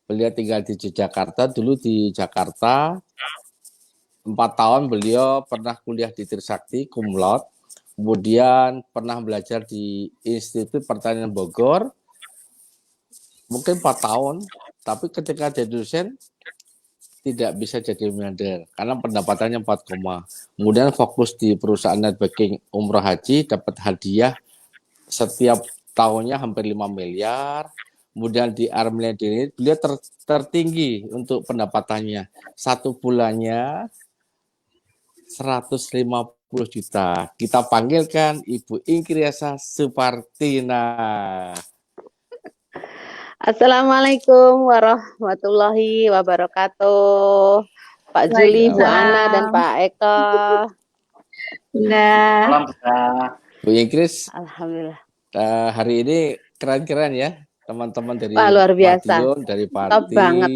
K: Beliau tinggal di Jakarta, dulu di Jakarta, 4 tahun beliau pernah kuliah di Trisakti, cum laude, kemudian pernah belajar di Institut Pertanian Bogor, mungkin 4 tahun, tapi ketika jadi dosen, tidak bisa jadi miliarder karena pendapatannya 4, kemudian fokus di perusahaan networking umroh haji, dapat hadiah setiap tahunnya hampir 5 miliar. Kemudian di Armenia ini beliau tertinggi untuk pendapatannya, 1 bulannya 150 juta. Kita panggilkan Ibu Ingriasa Supartina.
L: Assalamualaikum warahmatullahi wabarakatuh. Pak Juli, Bu Ana, dan Pak Eko.
D: Nah.
K: Bu Ingris.
L: Alhamdulillah.
K: Hari ini keren-keren ya, teman-teman dari
L: luar biasa.
K: Madiun, dari Pati.
L: Top banget.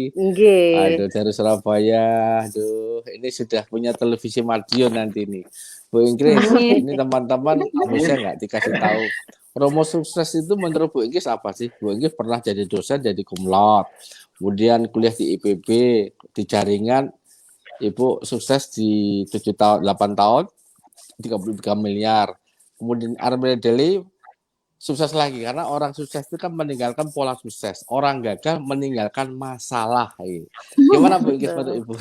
K: Aduh, dari Surabaya. Aduh, ini sudah punya televisi Madiun nanti nih. Bu Ingris, ini teman-teman bisa nggak dikasih tahu promo sukses itu menurut Bu Ingris apa sih? Bu Ingris pernah jadi dosen, jadi cum laude, kemudian kuliah di IPB, di jaringan, Ibu sukses di 7 tahun, 8 tahun, 33 miliar. Kemudian Armenia Daily sukses lagi, karena orang sukses itu kan meninggalkan pola sukses. Orang gagal meninggalkan masalah. Gimana Bu Ingris menurut Ibu?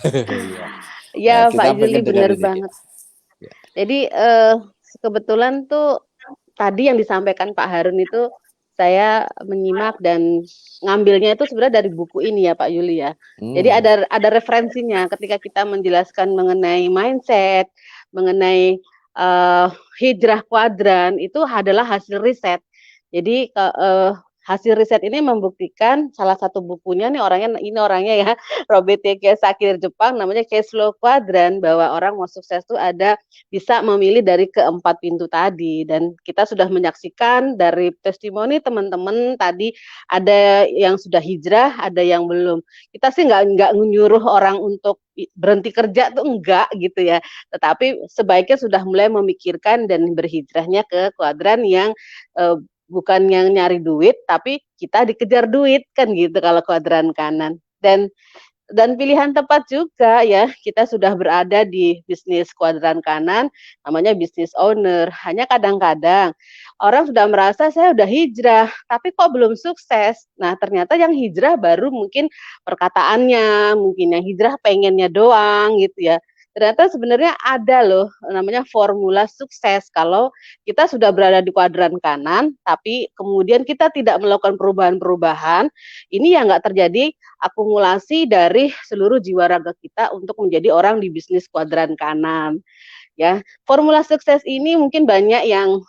L: Ya, Pak Juli, benar banget. Ya. Jadi kebetulan tuh tadi yang disampaikan Pak Harun itu saya menyimak dan ngambilnya itu sebenarnya dari buku ini ya Pak Yuli ya. Jadi ada referensinya ketika kita menjelaskan mengenai mindset, mengenai hijrah kuadran, itu adalah hasil riset. Jadi hasil riset ini membuktikan salah satu bukunya nih orangnya ya Robert T. Kiyosaki dari Jepang, namanya Cash Flow Quadrant, bahwa orang mau sukses itu bisa memilih dari keempat pintu tadi. Dan kita sudah menyaksikan dari testimoni teman-teman tadi, ada yang sudah hijrah, ada yang belum. Kita sih nggak nyuruh orang untuk berhenti kerja tuh enggak gitu ya, tetapi sebaiknya sudah mulai memikirkan dan berhijrahnya ke kuadran yang bukan yang nyari duit, tapi kita dikejar duit kan gitu kalau kuadran kanan. Dan pilihan tepat juga ya, kita sudah berada di bisnis kuadran kanan, namanya bisnis owner. Hanya kadang-kadang orang sudah merasa saya udah hijrah, tapi kok belum sukses. Nah ternyata yang hijrah baru mungkin perkataannya, mungkin yang hijrah pengennya doang gitu ya. Ternyata sebenarnya ada loh namanya formula sukses kalau kita sudah berada di kuadran kanan, tapi kemudian kita tidak melakukan perubahan-perubahan, ini ya nggak terjadi akumulasi dari seluruh jiwa raga kita untuk menjadi orang di bisnis kuadran kanan. Ya, formula sukses ini mungkin banyak yang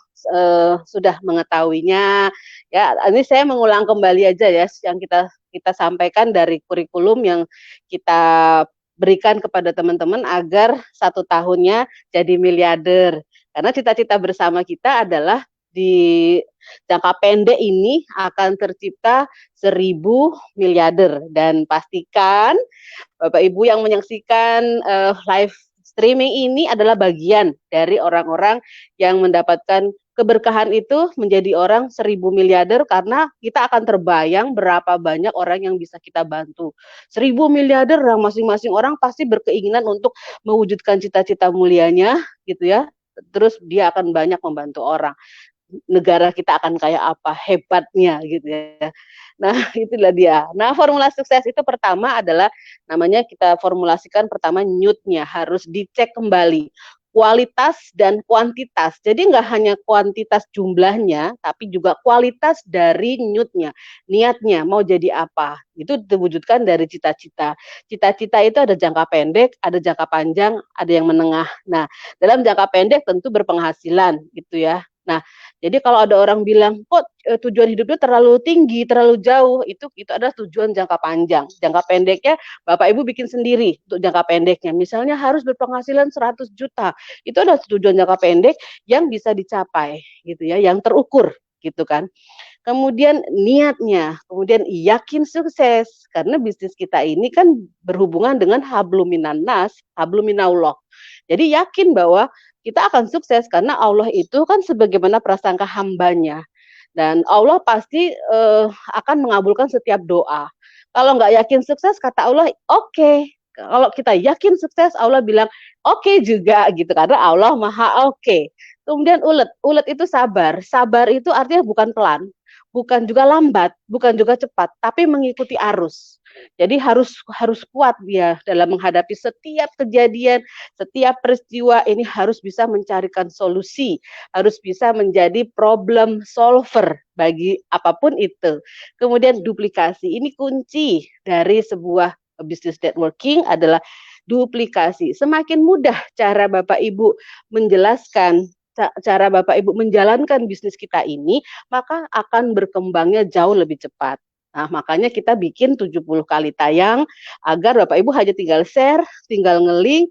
L: sudah mengetahuinya. Ya, ini saya mengulang kembali aja ya yang kita sampaikan dari kurikulum yang kita berikan kepada teman-teman agar 1 tahunnya jadi miliarder. Karena cita-cita bersama kita adalah di jangka pendek ini akan tercipta 1000 miliarder. Dan pastikan Bapak Ibu yang menyaksikan live streaming ini adalah bagian dari orang-orang yang mendapatkan keberkahan itu menjadi orang 1000 miliarder karena kita akan terbayang berapa banyak orang yang bisa kita bantu. 1000 miliarder, masing-masing orang pasti berkeinginan untuk mewujudkan cita-cita mulianya gitu ya. Terus dia akan banyak membantu orang. Negara kita akan kayak apa hebatnya gitu ya. Nah, itulah dia. Nah, formula sukses itu pertama adalah namanya kita formulasikan pertama NEWT-nya harus dicek kembali. Kualitas dan kuantitas. Jadi nggak hanya kuantitas jumlahnya, tapi juga kualitas dari NEWT-nya. Niatnya mau jadi apa? Itu diwujudkan dari cita-cita. Cita-cita itu ada jangka pendek, ada jangka panjang, ada yang menengah. Nah, dalam jangka pendek tentu berpenghasilan gitu ya. Nah, jadi kalau ada orang bilang, kok tujuan hidupnya terlalu tinggi, terlalu jauh, itu adalah tujuan jangka panjang. Jangka pendeknya Bapak Ibu bikin sendiri untuk jangka pendeknya. Misalnya harus berpenghasilan 100 juta. Itu adalah tujuan jangka pendek yang bisa dicapai gitu ya, yang terukur gitu kan. Kemudian niatnya, kemudian yakin sukses karena bisnis kita ini kan berhubungan dengan habluminan nas, habluminallah. Jadi yakin bahwa kita akan sukses karena Allah itu kan sebagaimana prasangka hambanya dan Allah pasti akan mengabulkan setiap doa. Kalau nggak yakin sukses kata Allah oke. Kalau kita yakin sukses Allah bilang oke juga gitu karena Allah maha oke. Kemudian ulet itu sabar. Sabar itu artinya bukan pelan, bukan juga lambat, bukan juga cepat, tapi mengikuti arus. Jadi harus kuat dia dalam menghadapi setiap kejadian, setiap peristiwa ini harus bisa mencarikan solusi, harus bisa menjadi problem solver bagi apapun itu. Kemudian duplikasi, ini kunci dari sebuah business networking adalah duplikasi. Semakin mudah cara Bapak Ibu menjelaskan cara Bapak Ibu menjalankan bisnis kita ini, maka akan berkembangnya jauh lebih cepat. Nah, makanya kita bikin 70 kali tayang agar Bapak Ibu hanya tinggal share, tinggal nge-link,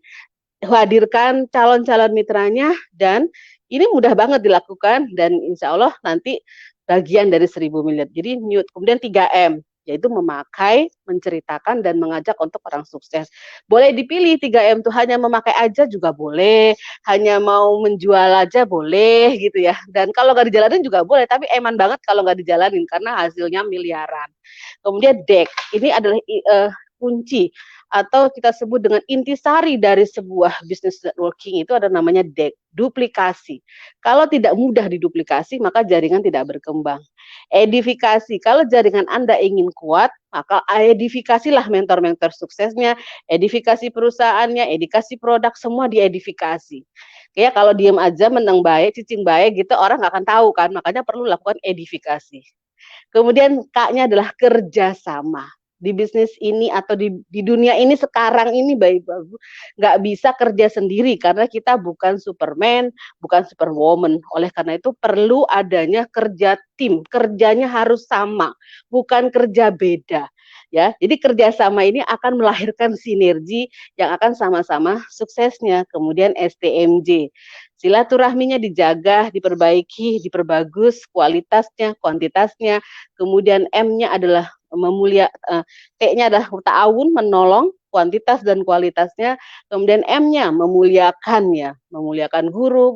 L: hadirkan calon-calon mitranya dan ini mudah banget dilakukan dan insya Allah nanti bagian dari 1000 miliar. Jadi NEWT. Kemudian 3M. Yaitu memakai, menceritakan, dan mengajak untuk orang sukses. Boleh dipilih 3M itu hanya memakai aja juga boleh, hanya mau menjual aja boleh gitu ya. Dan kalau nggak dijalanin juga boleh, tapi eman banget kalau nggak dijalanin karena hasilnya miliaran. Kemudian DEC, ini adalah kunci atau kita sebut dengan intisari dari sebuah business networking itu ada namanya DEC, duplikasi. Kalau tidak mudah diduplikasi, maka jaringan tidak berkembang. Edifikasi, kalau jaringan Anda ingin kuat, maka edifikasilah mentor-mentor suksesnya, edifikasi perusahaannya, edukasi produk, semua diedifikasi. Ya, kalau diem aja, menang baik, cicing baik gitu, orang nggak akan tahu kan, makanya perlu lakukan edifikasi. Kemudian K-nya adalah kerjasama. Di bisnis ini atau di dunia ini sekarang ini Bapak Ibu nggak bisa kerja sendiri karena kita bukan Superman, bukan Superwoman. Oleh karena itu perlu adanya kerja tim, kerjanya harus sama, bukan kerja beda. Ya, jadi kerjasama ini akan melahirkan sinergi yang akan sama-sama suksesnya. Kemudian STMJ, silaturahminya dijaga, diperbaiki, diperbagus, kualitasnya, kuantitasnya. Kemudian M-nya adalah T-nya adalah ta'awun, menolong, kuantitas dan kualitasnya. Kemudian M-nya memuliakan ya, memuliakan guru,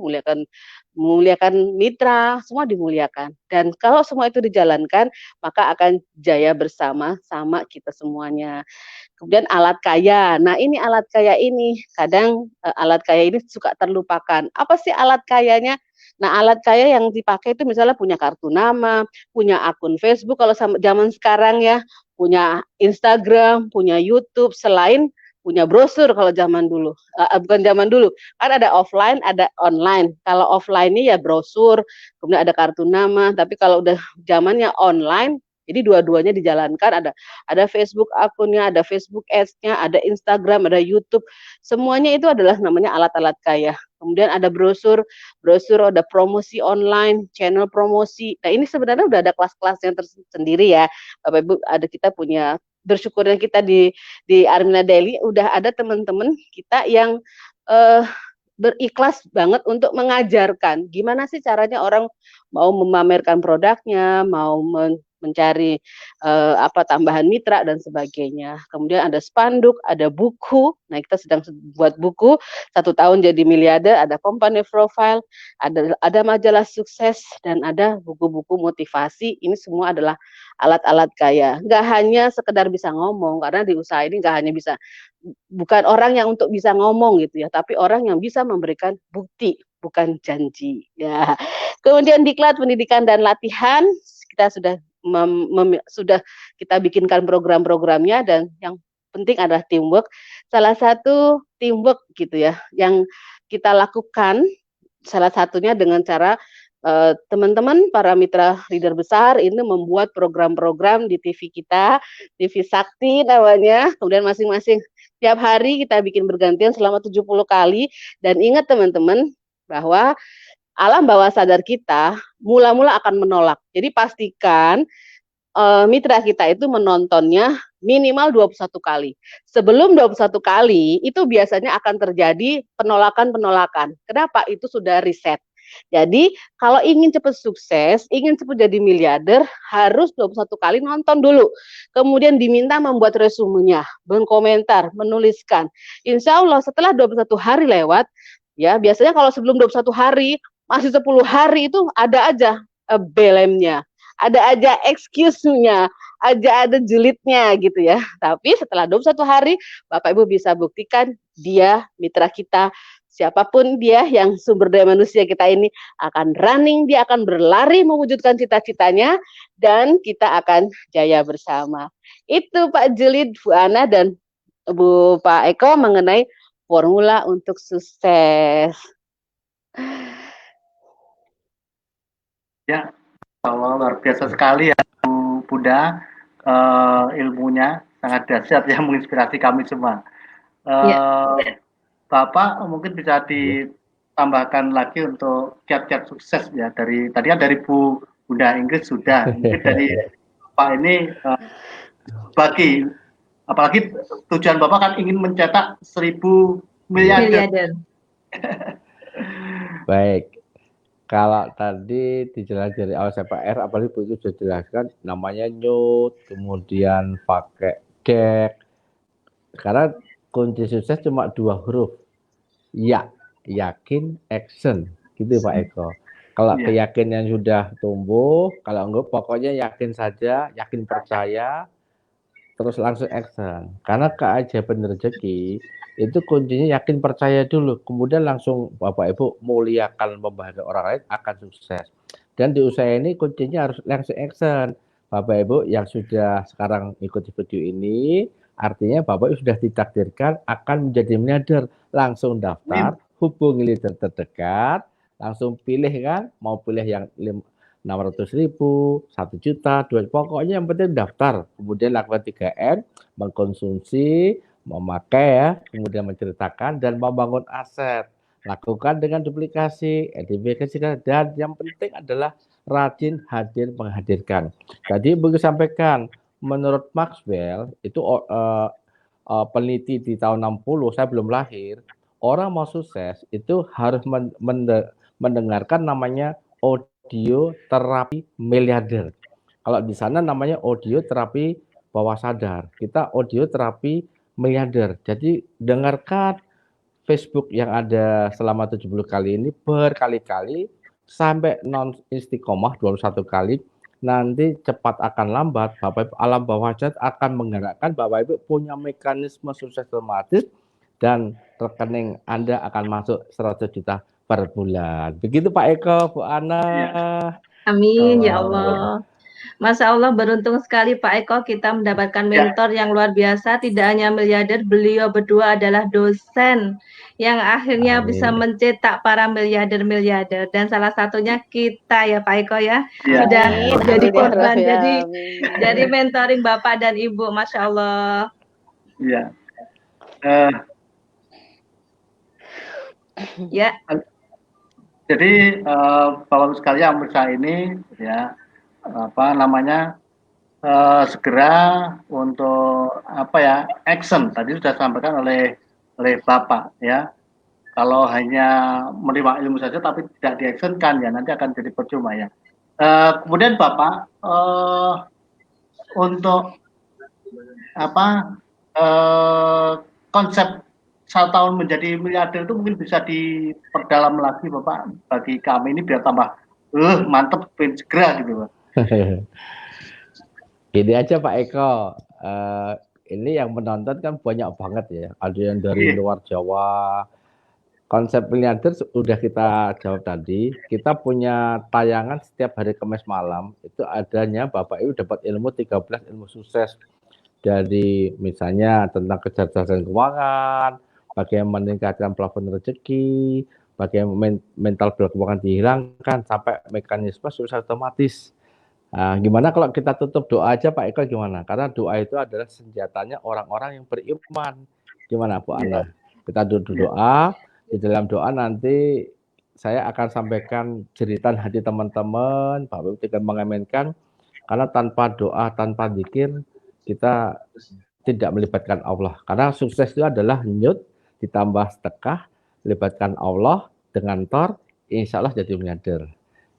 L: memuliakan mitra, semua dimuliakan. Dan kalau semua itu dijalankan, maka akan jaya bersama sama kita semuanya. Kemudian alat kaya. Nah, ini alat kaya ini kadang alat kaya ini suka terlupakan. Apa sih alat kayanya? Nah, alat kaya yang dipakai itu misalnya punya kartu nama, punya akun Facebook kalau zaman sekarang ya, punya Instagram, punya YouTube, selain punya brosur kalau zaman dulu. Bukan zaman dulu, kan ada offline, ada online. Kalau offline-nya ya brosur, kemudian ada kartu nama, tapi kalau udah zamannya online, jadi dua-duanya dijalankan, ada Facebook akunnya, ada Facebook Ads-nya, ada Instagram, ada YouTube. Semuanya itu adalah namanya alat-alat kaya. Kemudian ada brosur, ada promosi online, channel promosi. Nah, ini sebenarnya udah ada kelas-kelasnya tersendiri ya. Bapak Ibu, kita punya bersyukurnya kita di Armina Daily udah ada teman-teman kita yang berikhlas banget untuk mengajarkan gimana sih caranya orang mau memamerkan produknya, mau mencari tambahan mitra dan sebagainya. Kemudian ada spanduk, ada buku. Nah, kita sedang buat buku 1 tahun jadi miliarder, ada company profile, ada majalah sukses, dan ada buku-buku motivasi. Ini semua adalah alat-alat kaya. Nggak hanya sekedar bisa ngomong, karena di usaha ini nggak hanya bisa, bukan orang yang untuk bisa ngomong gitu ya, tapi orang yang bisa memberikan bukti, bukan janji. Ya. Kemudian diklat pendidikan dan latihan, kita sudah kita bikinkan program-programnya, dan yang penting adalah teamwork. Salah satu teamwork gitu ya yang kita lakukan, salah satunya dengan cara teman-teman para mitra leader besar ini membuat program-program di TV kita, TV Sakti namanya. Kemudian masing-masing tiap hari kita bikin bergantian selama 70 kali. Dan ingat teman-teman bahwa alam bawah sadar kita mula-mula akan menolak. Jadi pastikan mitra kita itu menontonnya minimal 21 kali. Sebelum 21 kali, itu biasanya akan terjadi penolakan-penolakan. Kenapa? Itu sudah riset. Jadi, kalau ingin cepat sukses, ingin cepat jadi miliarder, harus 21 kali nonton dulu. Kemudian diminta membuat resumenya, berkomentar, menuliskan. Insya Allah setelah 21 hari lewat, ya biasanya kalau sebelum 21 hari, masih 10 hari itu ada aja belemnya, ada aja excuse-nya, ada julidnya gitu ya. Tapi setelah 21 hari, Bapak Ibu bisa buktikan dia mitra kita, siapapun dia yang sumber daya manusia kita ini akan running, dia akan berlari mewujudkan cita-citanya, dan kita akan jaya bersama. Itu Pak Julid, Bu Ana, dan Pak Eko mengenai formula untuk sukses.
C: Ya, luar biasa sekali ya Bu Bunda, ilmunya sangat dahsyat ya, menginspirasi kami semua. Bapak mungkin bisa ditambahkan lagi untuk kiat-kiat sukses ya, dari tadi kan dari Bu Bunda Inggris sudah, mungkin dari Pak ini bagi, apalagi tujuan Bapak kan ingin mencetak 1000 miliarder.
K: Baik. Kalau tadi dijelaskan dari awal CPR, apalagi Bu itu sudah jelaskan namanya note, kemudian pakai deck. Karena kunci sukses cuma 2 huruf. Ya, yakin, action. Gitu Pak Eko. Kalau keyakinan sudah tumbuh, kalau enggak pokoknya yakin saja, yakin percaya, terus langsung action. Karena keajaiban rezeki itu kuncinya yakin percaya dulu, kemudian langsung Bapak Ibu muliakan membahagiakan orang lain akan sukses. Dan di usaha ini kuncinya harus langsung action. Bapak Ibu yang sudah sekarang ikuti video ini, artinya Bapak Ibu sudah ditakdirkan akan menjadi miliarder. Langsung daftar, hubungi leader terdekat, langsung pilih kan, mau pilih yang 600.000, 1 juta, 2 juta, pokoknya yang penting daftar. Kemudian lakukan 3M, mengkonsumsi, memakai ya, kemudian menceritakan dan membangun aset. Lakukan dengan duplikasi, edifikasi, dan yang penting adalah rajin hadir menghadirkan. Tadi begitu sampaikan, menurut Maxwell itu peneliti di tahun 60, saya belum lahir, orang mau sukses itu harus mendengarkan namanya audio terapi miliarder. Kalau di sana namanya audio terapi bawah sadar, kita audio terapi miliarder. Jadi dengarkan Facebook yang ada selama 70 kali ini berkali-kali sampai non istiqomah 21 kali. Nanti cepat akan lambat Bapak Ibu, alam bawah sadar akan menggerakkan Bapak Ibu punya mekanisme sukses otomatis, dan rekening Anda akan masuk 100 juta per bulan. Begitu Pak Eko, Bu Ana.
D: Amin ya Allah. Masya Allah, beruntung sekali Pak Eko kita mendapatkan mentor yang luar biasa. Tidak hanya miliarder, beliau berdua adalah dosen yang akhirnya bisa mencetak para miliarder-miliarder. Dan salah satunya kita ya Pak Eko ya, sudah jadi korban, jadi mentoring Bapak dan Ibu. Masya Allah.
C: Iya.
D: Ya.
C: Jadi Bapak Ibu sekalian, usaha ini ya segera untuk action tadi sudah disampaikan oleh Bapak ya. Kalau hanya menerima ilmu saja tapi tidak diactionkan ya nanti akan jadi percuma ya. Kemudian Bapak untuk apa konsep 1 tahun menjadi miliarder itu mungkin bisa diperdalam lagi Bapak bagi kami ini biar tambah mantep pengen segera gitu Pak.
K: Gini aja Pak Eko, ini yang menonton kan banyak banget ya, ada yang dari luar Jawa. Konsep miliarder sudah kita jawab tadi. Kita punya tayangan setiap hari Kamis malam, itu adanya Bapak Ibu dapat ilmu 13 ilmu sukses. Dari misalnya tentang kecerdasan keuangan, bagaimana meningkatkan plafon rezeki, bagaimana mental keuangan dihilangkan, sampai mekanisme sukses otomatis. Nah, gimana kalau kita tutup doa aja Pak Eko gimana? Karena doa itu adalah senjatanya orang-orang yang beriman. Gimana Bu Ana? Kita tutup doa, di dalam doa nanti saya akan sampaikan jeritan hati teman-teman, Bapak Ibu tinggal mengaminkan, karena tanpa doa, tanpa zikir, kita tidak melibatkan Allah. Karena sukses itu adalah nyut, ditambah sedekah, libatkan Allah dengan tor, insya Allah jadi miliarder.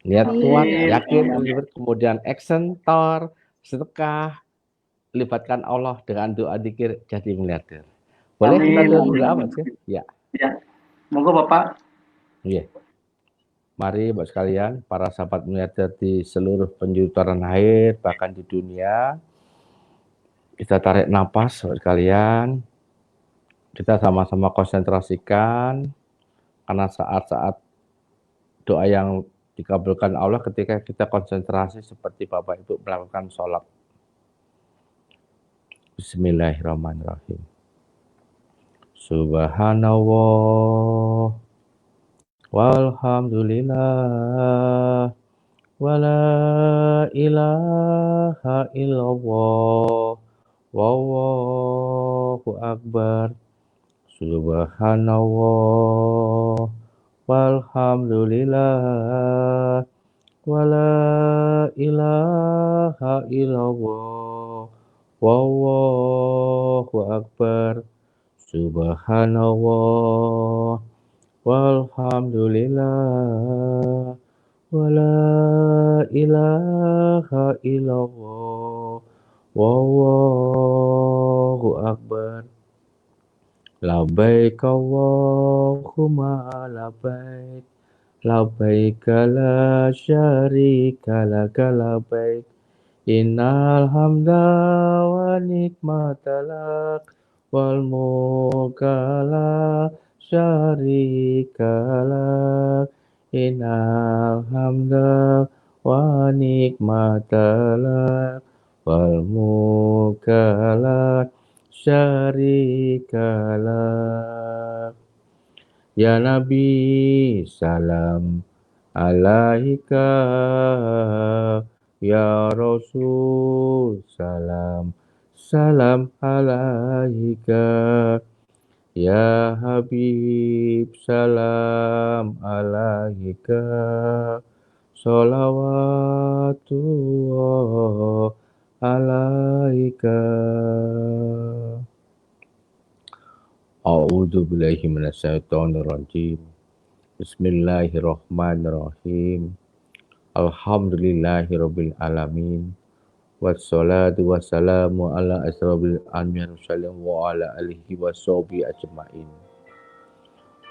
K: Niat kuat, yakin, kemudian action, tor, sedekah, libatkan Allah dengan doa zikir jadi miliarder. Boleh kita doa apa sih? Ya.
C: Ya. Monggo Bapak.
K: Iya. Mari Bapak sekalian, para sahabat miliarder di seluruh penjuru tanah air, bahkan di dunia, kita tarik napas Bapak sekalian. Kita sama-sama konsentrasikan, karena saat-saat doa yang dikabulkan Allah ketika kita konsentrasi seperti Bapak Ibu melakukan sholat. Bismillahirrahmanirrahim. Subhanallah walhamdulillah wala ilaha illallah wallahu akbar. Subhanallah walhamdulillah wala ilaha illallah wallahu akbar. Subhanallah walhamdulillah wala ilaha illallah wallahu akbar. Labbaik Allahumma labbaik, labbaik la syarika laka labbaik, innal hamda wa nikmata lak, wal mulka la syarika lak, innal hamda wa nikmata lak, wal mulka la syarikalah. Ya Nabi salam alaika, ya Rasul salam alaika, ya Habib salam alaika, sholawatullah alaika. A'udzu billahi minasyaitonir rajim. Bismillahirrahmanirrahim. Alhamdulillahirabbil alamin. Wassalatu wassalamu ala asrofil anbiya'i wa ala alihi washabihi ajmain.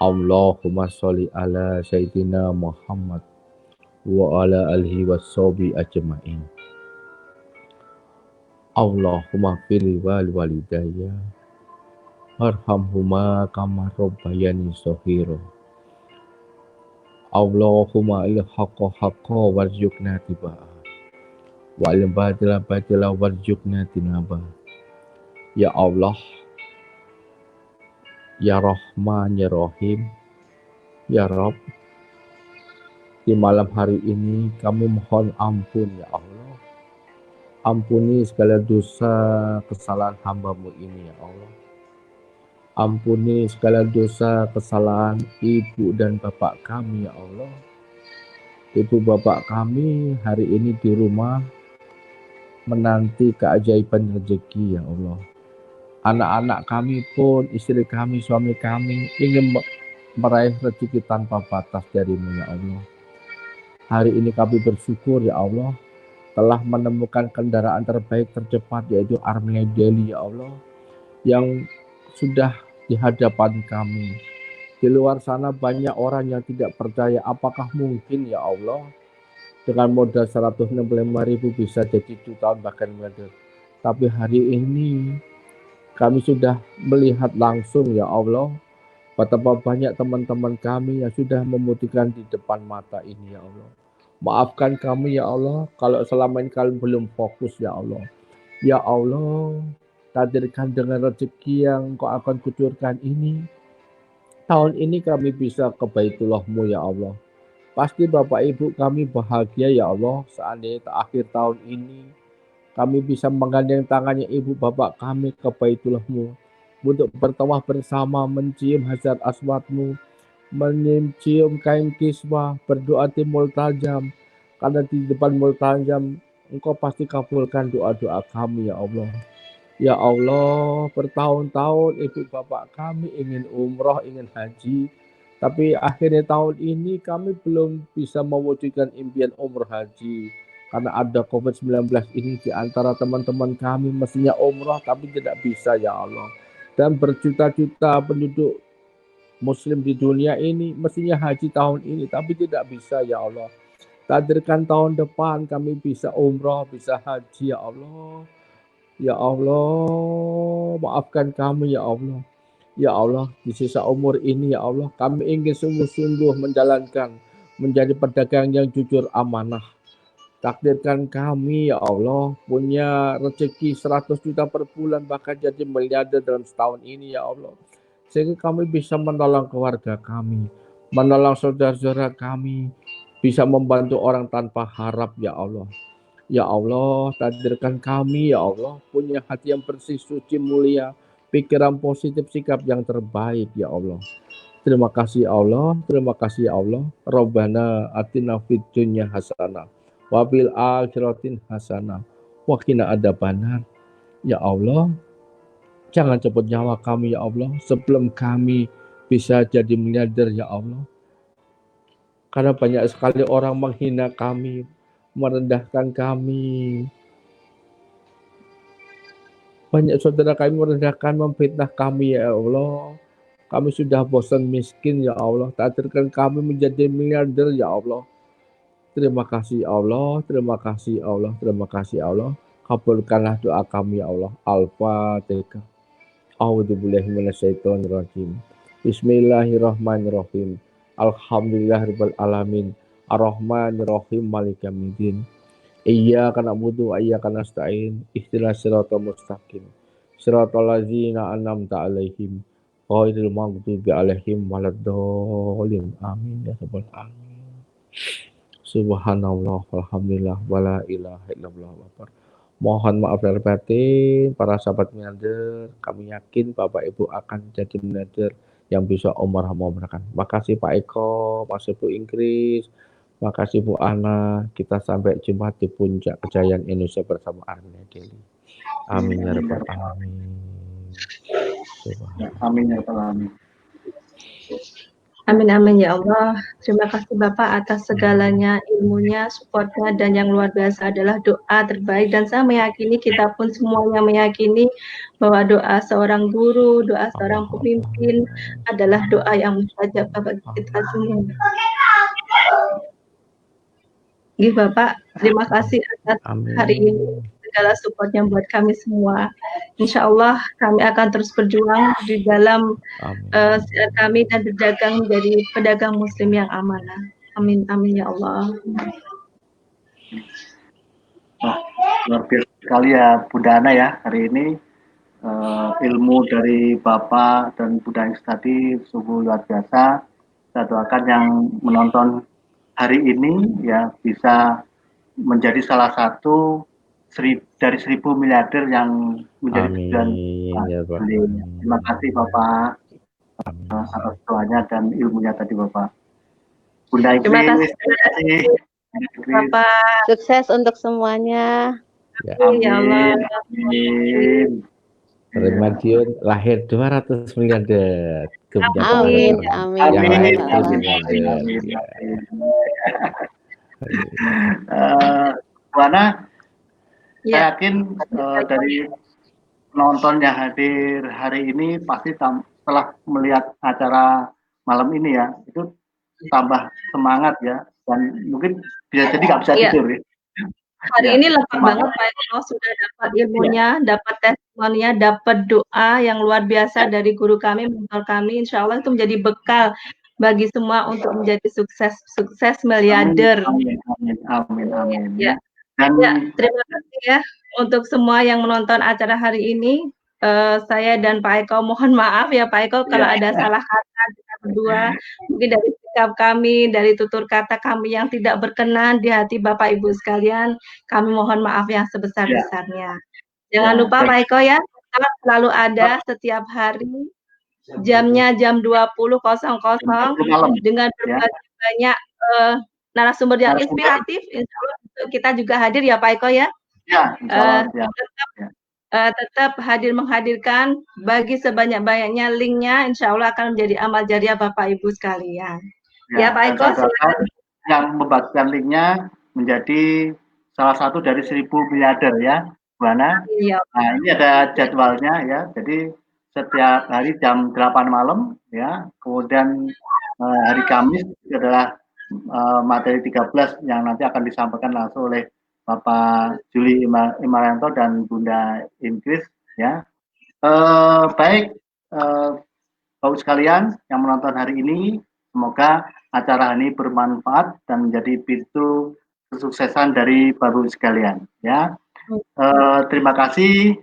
K: Allahumma sholli ala sayyidina Muhammad wa ala alihi washabihi ajmain. Allahumma fil walidayya warhamhuma kama rabbayani shaghira. Allahumma il haqqa haqqa warzuqna tibaa wal batila batila warzuqna tinaba. Ya Allah, ya Rahman, ya Rahim, ya Rabb, di malam hari ini kami mohon ampun ya Allah. Ampuni segala dosa kesalahan hamba-Mu ini ya Allah. Ampuni segala dosa kesalahan ibu dan bapak kami ya Allah. Ibu bapak kami hari ini di rumah menanti keajaiban rezeki ya Allah. Anak-anak kami pun, istri kami, suami kami ingin meraih rezeki tanpa batas dari-Mu ya Allah. Hari ini kami bersyukur ya Allah, telah menemukan kendaraan terbaik tercepat yaitu Armenia Daily ya Allah, yang sudah di hadapan kami. Di luar sana banyak orang yang tidak percaya apakah mungkin ya Allah dengan modal 165.000 bisa jadi jutaan bahkan miliar. Tapi hari ini kami sudah melihat langsung ya Allah betapa banyak teman-teman kami yang sudah membuktikan di depan mata ini ya Allah. Maafkan kami ya Allah kalau selama ini kalian belum fokus ya Allah. Ya Allah, takdirkan dengan rezeki yang Kau akan kucurkan ini, tahun ini kami bisa ke Baitullah-Mu ya Allah. Pasti Bapak Ibu kami bahagia ya Allah seandainya akhir tahun ini kami bisa menggandeng tangannya Ibu Bapak kami ke Baitullah-Mu untuk bertawaf bersama, mencium hajar aswad-Mu, mencium kain kiswah, berdoa di multajam, karena di depan multajam Engkau pasti kabulkan doa-doa kami ya Allah. Ya Allah, bertahun-tahun Ibu Bapak kami ingin umroh, ingin haji, tapi akhirnya tahun ini kami belum bisa mewujudkan impian umroh haji karena ada COVID-19 ini di antara teman-teman kami mestinya umroh tapi tidak bisa ya Allah. Dan berjuta-juta penduduk Muslim di dunia ini mestinya haji tahun ini tapi tidak bisa ya Allah. Takdirkan tahun depan kami bisa umroh, bisa haji ya Allah. Ya Allah, maafkan kami ya Allah. Ya Allah, di sisa umur ini ya Allah, kami ingin sungguh-sungguh menjalankan, menjadi pedagang yang jujur amanah. Takdirkan kami ya Allah, punya rezeki 100 juta per bulan, bahkan jadi miliarder dalam setahun ini ya Allah. Sehingga kami bisa menolong keluarga kami, menolong saudara-saudara kami, bisa membantu orang tanpa harap ya Allah. Ya Allah, takdirkan kami ya Allah punya hati yang bersih, suci, mulia, pikiran positif, sikap yang terbaik ya Allah. Terima kasih Allah, terima kasih Allah. Rabbana atina fid dunya hasanah wa fil akhiratin hasanah wa qina adzabannar. Ya Allah, jangan cabut nyawa kami ya Allah sebelum kami bisa jadi miliarder ya Allah. Karena banyak sekali orang menghina kami, merendahkan kami. Banyak saudara kami merendahkan, memfitnah kami ya Allah. Kami sudah bosan miskin ya Allah. Takdirkan kami menjadi miliarder ya Allah. Terima kasih Allah, terima kasih Allah, terima kasih Allah. Kabulkanlah doa kami ya Allah. Al-Fatihah. A'udzubillahi minasyaitonirrajim. Bismillahirrahmanirrahim. Alhamdulillahirabbil alamin. Ar-Rahmanir-Rahim Maliki Yaumiddin. Iyyaka na'budu wa iyyaka nasta'in. Ihdinas siratal mustaqim. Siratal ladzina an'amta 'alaihim ghairil maghdubi 'alaihim waladdallin. Amin ya rabbal alamin. Subhanallah walhamdulillah wala ilaha illallah. Mohon maaf lahir batin para sahabat miliarder. Kami yakin Bapak Ibu akan jadi miliarder yang bisa umrah memberangkan. Makasih Pak Eko, makasih Bu Inggris, makasih Bu Ana. Kita sampai jumpa di puncak kejayaan Indonesia bersama Armenia Daily. Amin ya rabbal alamin.
C: Amin ya rabbal alamin.
D: Amin amin ya Allah. Terima kasih Bapak atas segalanya, ilmunya, supportnya, dan yang luar biasa adalah doa terbaik. Dan saya meyakini, kita pun semuanya meyakini bahwa doa seorang guru, doa seorang pemimpin adalah doa yang mustajab bagi kita semua. Gih Bapak, terima kasih atas hari ini segala supportnya buat kami semua. Insya Allah kami akan terus berjuang di dalam kami dan berdagang menjadi pedagang muslim yang amanah. Amin amin ya Allah.
C: Luar biasa sekali ya Bunda Ana ya hari ini. Ilmu dari Bapak dan Bunda Inggris tadi sungguh luar biasa. Saya doakan yang menonton hari ini ya bisa menjadi salah satu dari 1.000 miliarder yang menjadi tujuan. Terima kasih Bapak atas doanya dan ilmunya tadi Bapak. Bunda Inggris, terima kasih.
L: Bapak. Sukses untuk semuanya.
K: Ya,
D: ya Allah.
C: Amin.
K: Madiun lahir 200 miliarder.
L: Amin, amin.
C: Bu Ana, Saya yakin dari penonton yang hadir hari ini pasti setelah melihat acara malam ini ya, itu tambah semangat ya, dan mungkin bisa jadi nggak bisa tidur ya.
D: Hari ini lengkap banget Pak Eko, sudah dapat ilmunya, dapat testimoninya, dapat doa yang luar biasa dari guru kami, mentor kami. Insya Allah itu menjadi bekal bagi semua untuk menjadi sukses miliarder.
C: Amin.
D: Ya. Terima kasih ya untuk semua yang menonton acara hari ini. Saya dan Pak Eko mohon maaf ya Pak Eko kalau ada salah kata kita berdua, mungkin dari sikap kami, dari tutur kata kami yang tidak berkenan di hati Bapak Ibu sekalian, kami mohon maaf yang sebesar-besarnya. Jangan lupa Pak Eko ya, kita selalu ada setiap hari, jamnya jam 20.00 dengan berbagai banyak narasumber yang inspiratif. Insya Allah kita juga hadir ya Pak Eko ya. Tetap menghadirkan bagi sebanyak-banyaknya linknya, insya Allah akan menjadi amal jariah Bapak Ibu sekalian. Ya Pak Eko, silakan.
C: Yang membagikan linknya menjadi salah satu dari 1.000 miliarder ya, Bu Ana.
D: Iya.
C: Nah, ini ada jadwalnya ya, jadi setiap hari jam 8 malam ya, kemudian hari Kamis itu adalah materi 13 yang nanti akan disampaikan langsung oleh Bapak Juli Imarianto dan Bunda Inggris ya. Baik Bapak sekalian yang menonton hari ini, semoga acara ini bermanfaat dan menjadi pintu kesuksesan dari Bapak sekalian ya. Terima kasih.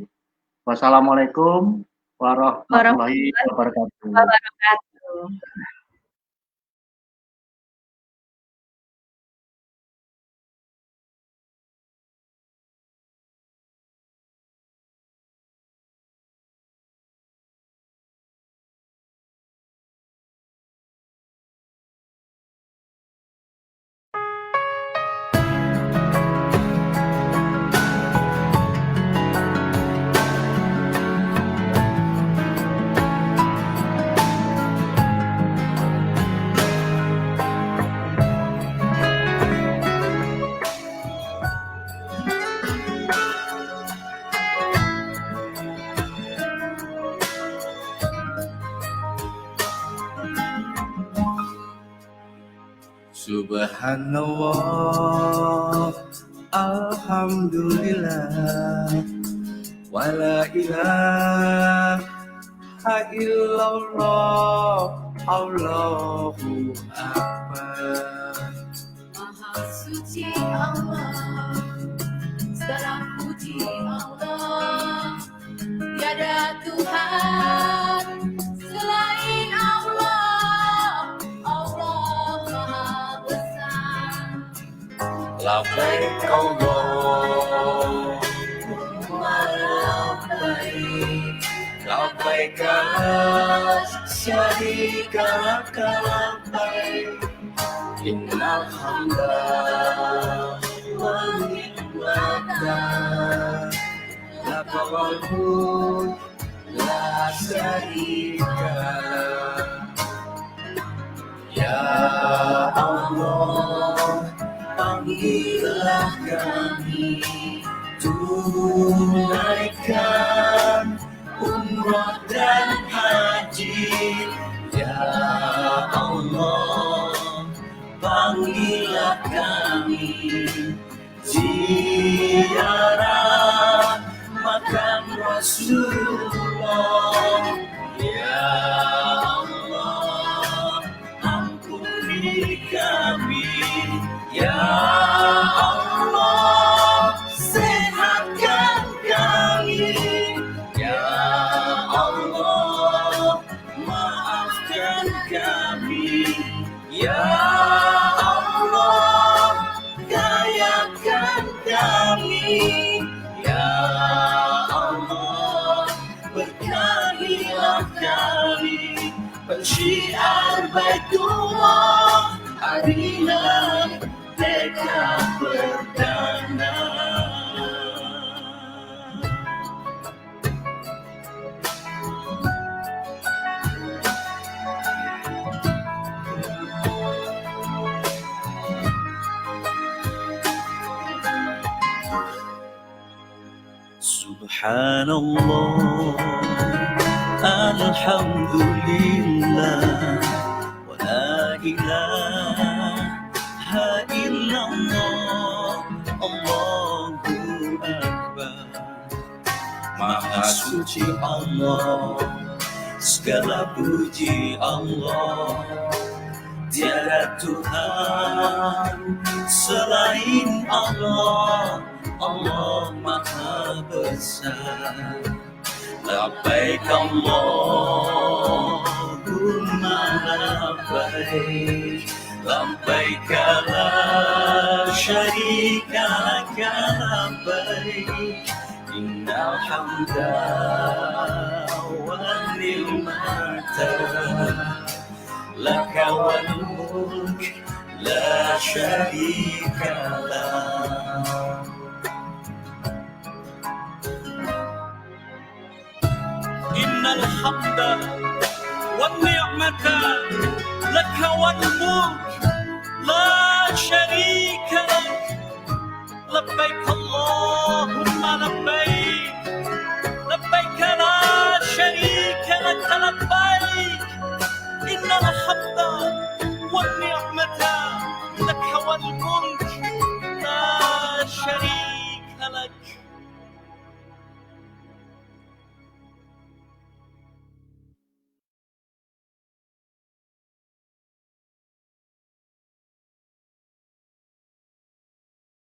C: Wassalamualaikum warahmatullahi wabarakatuh.
M: Subhanallah, alhamdulillah, wala ilaha illallah, Allahu akbar.
N: Maha suci Allah, segala puji Allah, tiada Tuhan selain Allah, Allah Maha besar.
M: Labbaik Allahumma labbaik, labbaik la syarika laka labbaik, innal hamda wan ni'mata laka wal mulk la syarika lak. Ya Allah, panggillah kami, tunaikan umrah dan haji. Ya Allah, panggillah kami, ziarah makam Rasulullah. Ya Allah, ampuni kami. Ya Allah, sehatkan kami. Ya Allah, maafkan kami. Ya Allah, kayakan kami. Ya Allah, berkahilah kami. Pensyiar Baitullah, marilah mereka perdana.
A: Subhanallah, alhamdulillah, wa la ilaha illallah, Allahu Akbar. Maha suci Allah, segala puji Allah, tiada Tuhan selain Allah, Allah Maha Besar. Labbaik Allahumma labbaik, labbaik la syarika laka labbaik, innal hamda wan ni'mata laka wal mulk la syarika lak. Innal hamda wan ni'mata laka wal